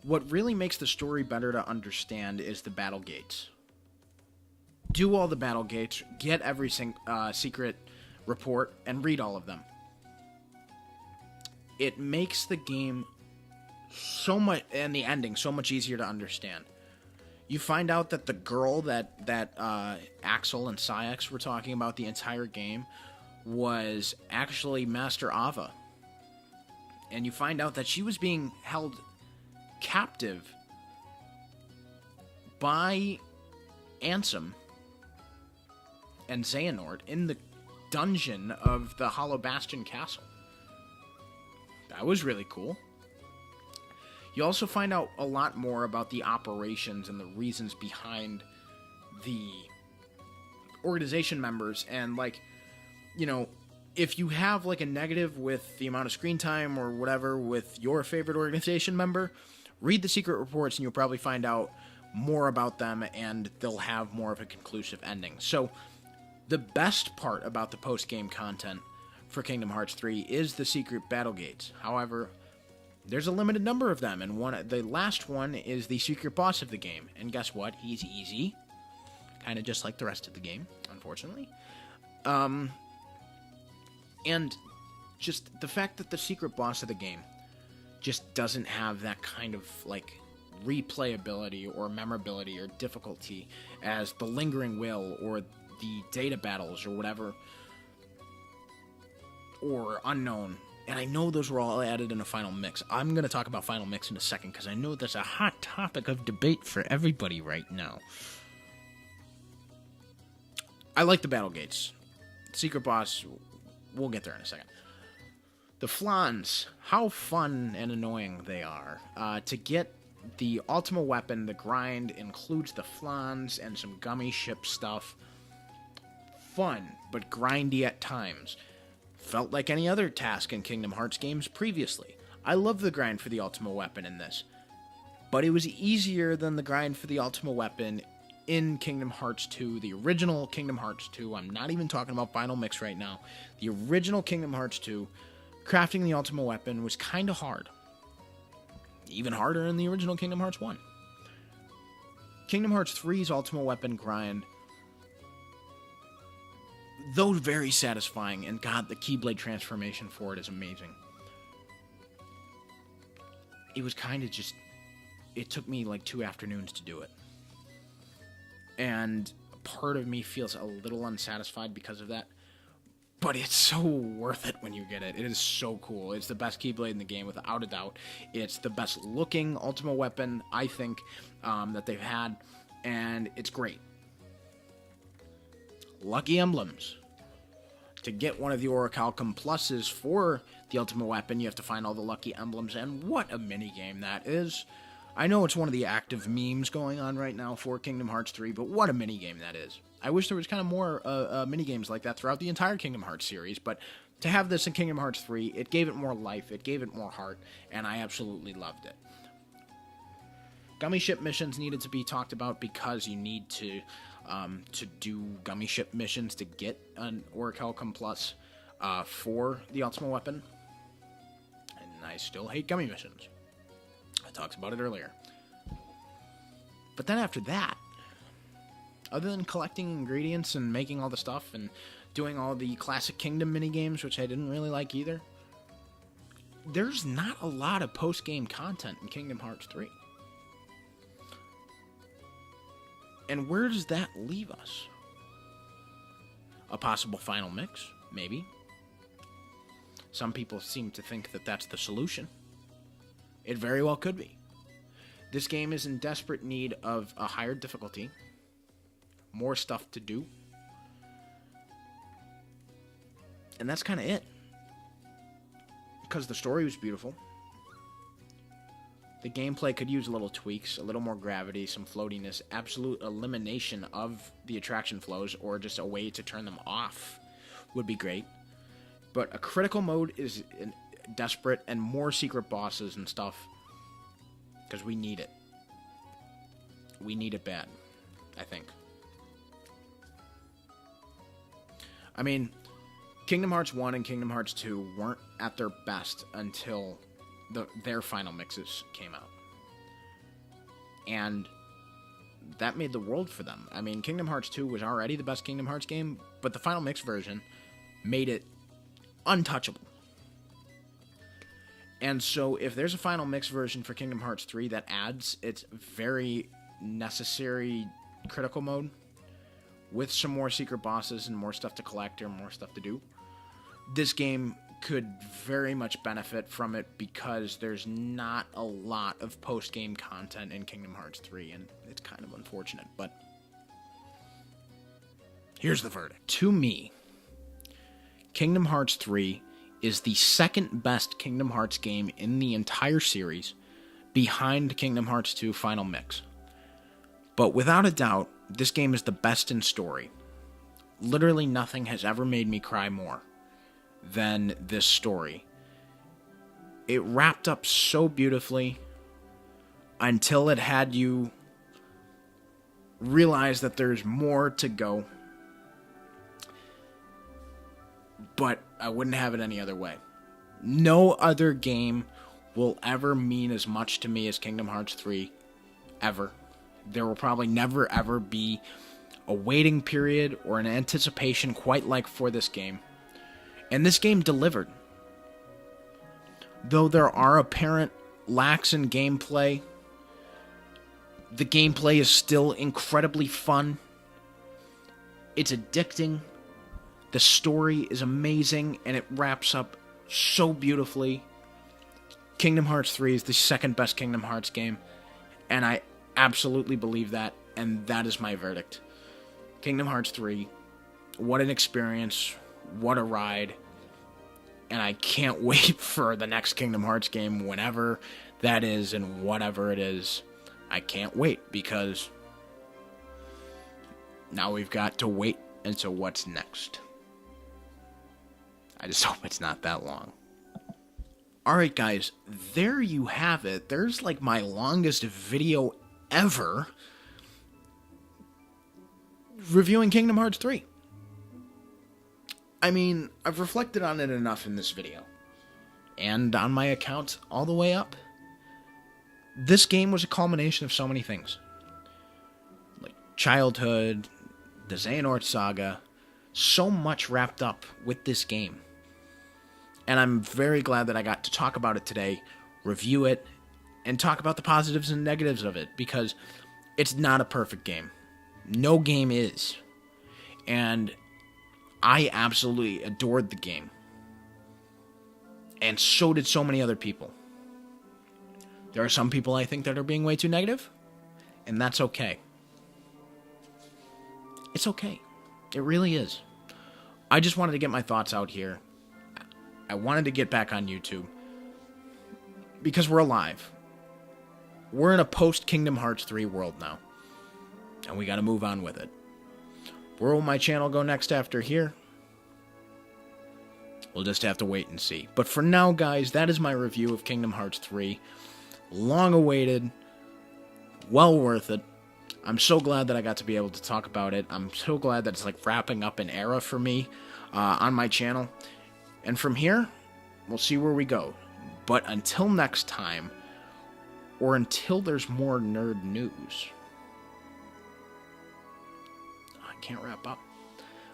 what really makes the story better to understand is the battle gates. Do all the battle gates, get every secret report, and read all of them. It makes the game so much, and the ending, so much easier to understand. You find out that the girl that Axel and Saïx were talking about the entire game was actually Master Ava. And you find out that she was being held captive by Ansem and Xehanort in the dungeon of the Hollow Bastion Castle. That was really cool. You also find out a lot more about the operations and the reasons behind the organization members. And, like, you know, if you have, like, a negative with the amount of screen time or whatever with your favorite organization member, read the secret reports and you'll probably find out more about them, and they'll have more of a conclusive ending. So, the best part about the post-game content for Kingdom Hearts 3 is the secret battle gates. However, there's a limited number of them, and the last one is the secret boss of the game. And guess what? He's easy. Kind of just like the rest of the game, unfortunately. And just the fact that the secret boss of the game just doesn't have that kind of, like, replayability or memorability or difficulty as the Lingering Will or the data battles or whatever, or Unknown. And I know those were all added in a Final Mix. I'm going to talk about Final Mix in a second because I know that's a hot topic of debate for everybody right now. I like the battle gates. Secret boss, we'll get there in a second. The flans, how fun and annoying they are. To get the Ultima weapon, the grind includes the flans and some Gummi-Ship stuff. Fun, but grindy at times. Felt like any other task in Kingdom Hearts games previously. I love the grind for the Ultima weapon in this, but it was easier than the grind for the Ultima weapon in Kingdom Hearts 2, the original Kingdom Hearts 2. I'm not even talking about Final Mix right now. The original Kingdom Hearts 2, crafting the Ultima weapon was kind of hard. Even harder in the original Kingdom Hearts 1. Kingdom Hearts 3's Ultima weapon grind, though very satisfying, and God, the Keyblade transformation for it is amazing. It was kind of just, it took me like 2 afternoons to do it. And part of me feels a little unsatisfied because of that. But it's so worth it when you get it. It is so cool. It's the best Keyblade in the game, without a doubt. It's the best looking Ultima weapon, I think, that they've had. And it's great. Lucky emblems. To get one of the Orichalcum pluses for the Ultima weapon, you have to find all the lucky emblems, and what a minigame that is. I know it's one of the active memes going on right now for Kingdom Hearts 3, but what a minigame that is. I wish there was kind of more minigames like that throughout the entire Kingdom Hearts series, but to have this in Kingdom Hearts 3, it gave it more life, it gave it more heart, and I absolutely loved it. Gummi-Ship missions needed to be talked about because you need to do Gummi-Ship missions to get an Orichalcum Plus for the Ultima weapon. And I still hate Gummi missions. I talked about it earlier. But then after that, other than collecting ingredients and making all the stuff and doing all the classic Kingdom minigames, which I didn't really like either, there's not a lot of post-game content in Kingdom Hearts 3. And where does that leave us? A possible final mix? Maybe. Some people seem to think that that's the solution. It very well could be. This game is in desperate need of a higher difficulty, more stuff to do. And that's kind of it. Because the story was beautiful. The gameplay could use a little tweaks, a little more gravity, some floatiness, absolute elimination of the attraction flows, or just a way to turn them off would be great. But a critical mode is desperate, and more secret bosses and stuff, because we need it. We need it bad, I think. I mean, Kingdom Hearts 1 and Kingdom Hearts 2 weren't at their best until their final mixes came out. And that made the world for them. I mean, Kingdom Hearts 2 was already the best Kingdom Hearts game, but the final mix version made it untouchable. And so if there's a final mix version for Kingdom Hearts 3 that adds its very necessary critical mode with some more secret bosses and more stuff to collect or more stuff to do, this game could very much benefit from it, because there's not a lot of post-game content in Kingdom Hearts 3, and it's kind of unfortunate, but here's the verdict. To me, Kingdom Hearts 3 is the second best Kingdom Hearts game in the entire series, behind Kingdom Hearts 2 Final Mix. But without a doubt, this game is the best in story. Literally nothing has ever made me cry more than this story. It wrapped up so beautifully until it had you realize that there's more to go. But I wouldn't have it any other way. No other game will ever mean as much to me as Kingdom Hearts 3, ever. There will probably never ever be a waiting period or an anticipation quite like for this game. And this game delivered. Though there are apparent lacks in gameplay, the gameplay is still incredibly fun. It's addicting. The story is amazing, and it wraps up so beautifully. Kingdom Hearts 3 is the second best Kingdom Hearts game, and I absolutely believe that, and that is my verdict. Kingdom Hearts 3, what an experience, what a ride, and I can't wait for the next Kingdom Hearts game, whenever that is and whatever it is. I can't wait, because now we've got to wait until what's next. I just hope it's not that long. Alright guys, there you have it. There's like my longest video ever reviewing Kingdom Hearts 3. I mean, I've reflected on it enough in this video, and on my account all the way up. This game was a culmination of so many things. Like childhood, the Xehanort saga, so much wrapped up with this game. And I'm very glad that I got to talk about it today, review it, and talk about the positives and negatives of it, because it's not a perfect game. No game is. And I absolutely adored the game. And so did so many other people. There are some people I think that are being way too negative, and that's okay. It's okay. It really is. I just wanted to get my thoughts out here. I wanted to get back on YouTube, because we're alive. We're in a post-Kingdom Hearts 3 world now, and we gotta move on with it. Where will my channel go next after here? We'll just have to wait and see. But for now, guys, that is my review of Kingdom Hearts 3. Long awaited, well worth it. I'm so glad that I got to be able to talk about it. I'm so glad that it's like wrapping up an era for me on my channel. And from here, we'll see where we go. But until next time, or until there's more nerd news, I can't wrap up.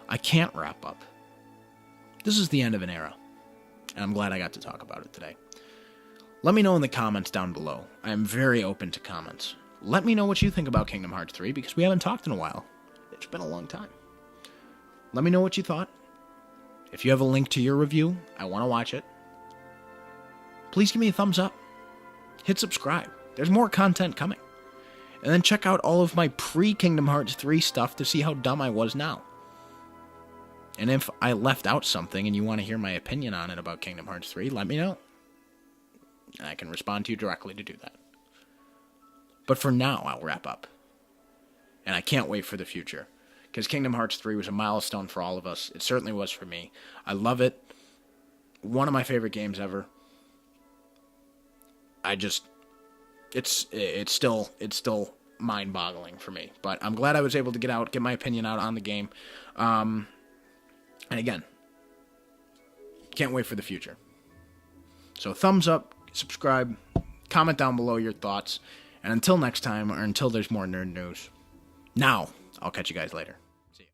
I can't wrap up. This is the end of an era, and I'm glad I got to talk about it today. Let me know in the comments down below. I am very open to comments. Let me know what you think about Kingdom Hearts 3, because we haven't talked in a while. It's been a long time. Let me know what you thought. If you have a link to your review, I want to watch it. Please give me a thumbs up. Hit subscribe. There's more content coming. And then check out all of my pre-Kingdom Hearts 3 stuff to see how dumb I was now. And if I left out something and you want to hear my opinion on it about Kingdom Hearts 3, let me know. I can respond to you directly to do that. But for now, I'll wrap up. And I can't wait for the future. Because Kingdom Hearts 3 was a milestone for all of us. It certainly was for me. I love it. One of my favorite games ever. It's still mind-boggling for me. But I'm glad I was able to get my opinion out on the game. And again, can't wait for the future. So thumbs up, subscribe, comment down below your thoughts. And until next time, or until there's more nerd news, now, I'll catch you guys later.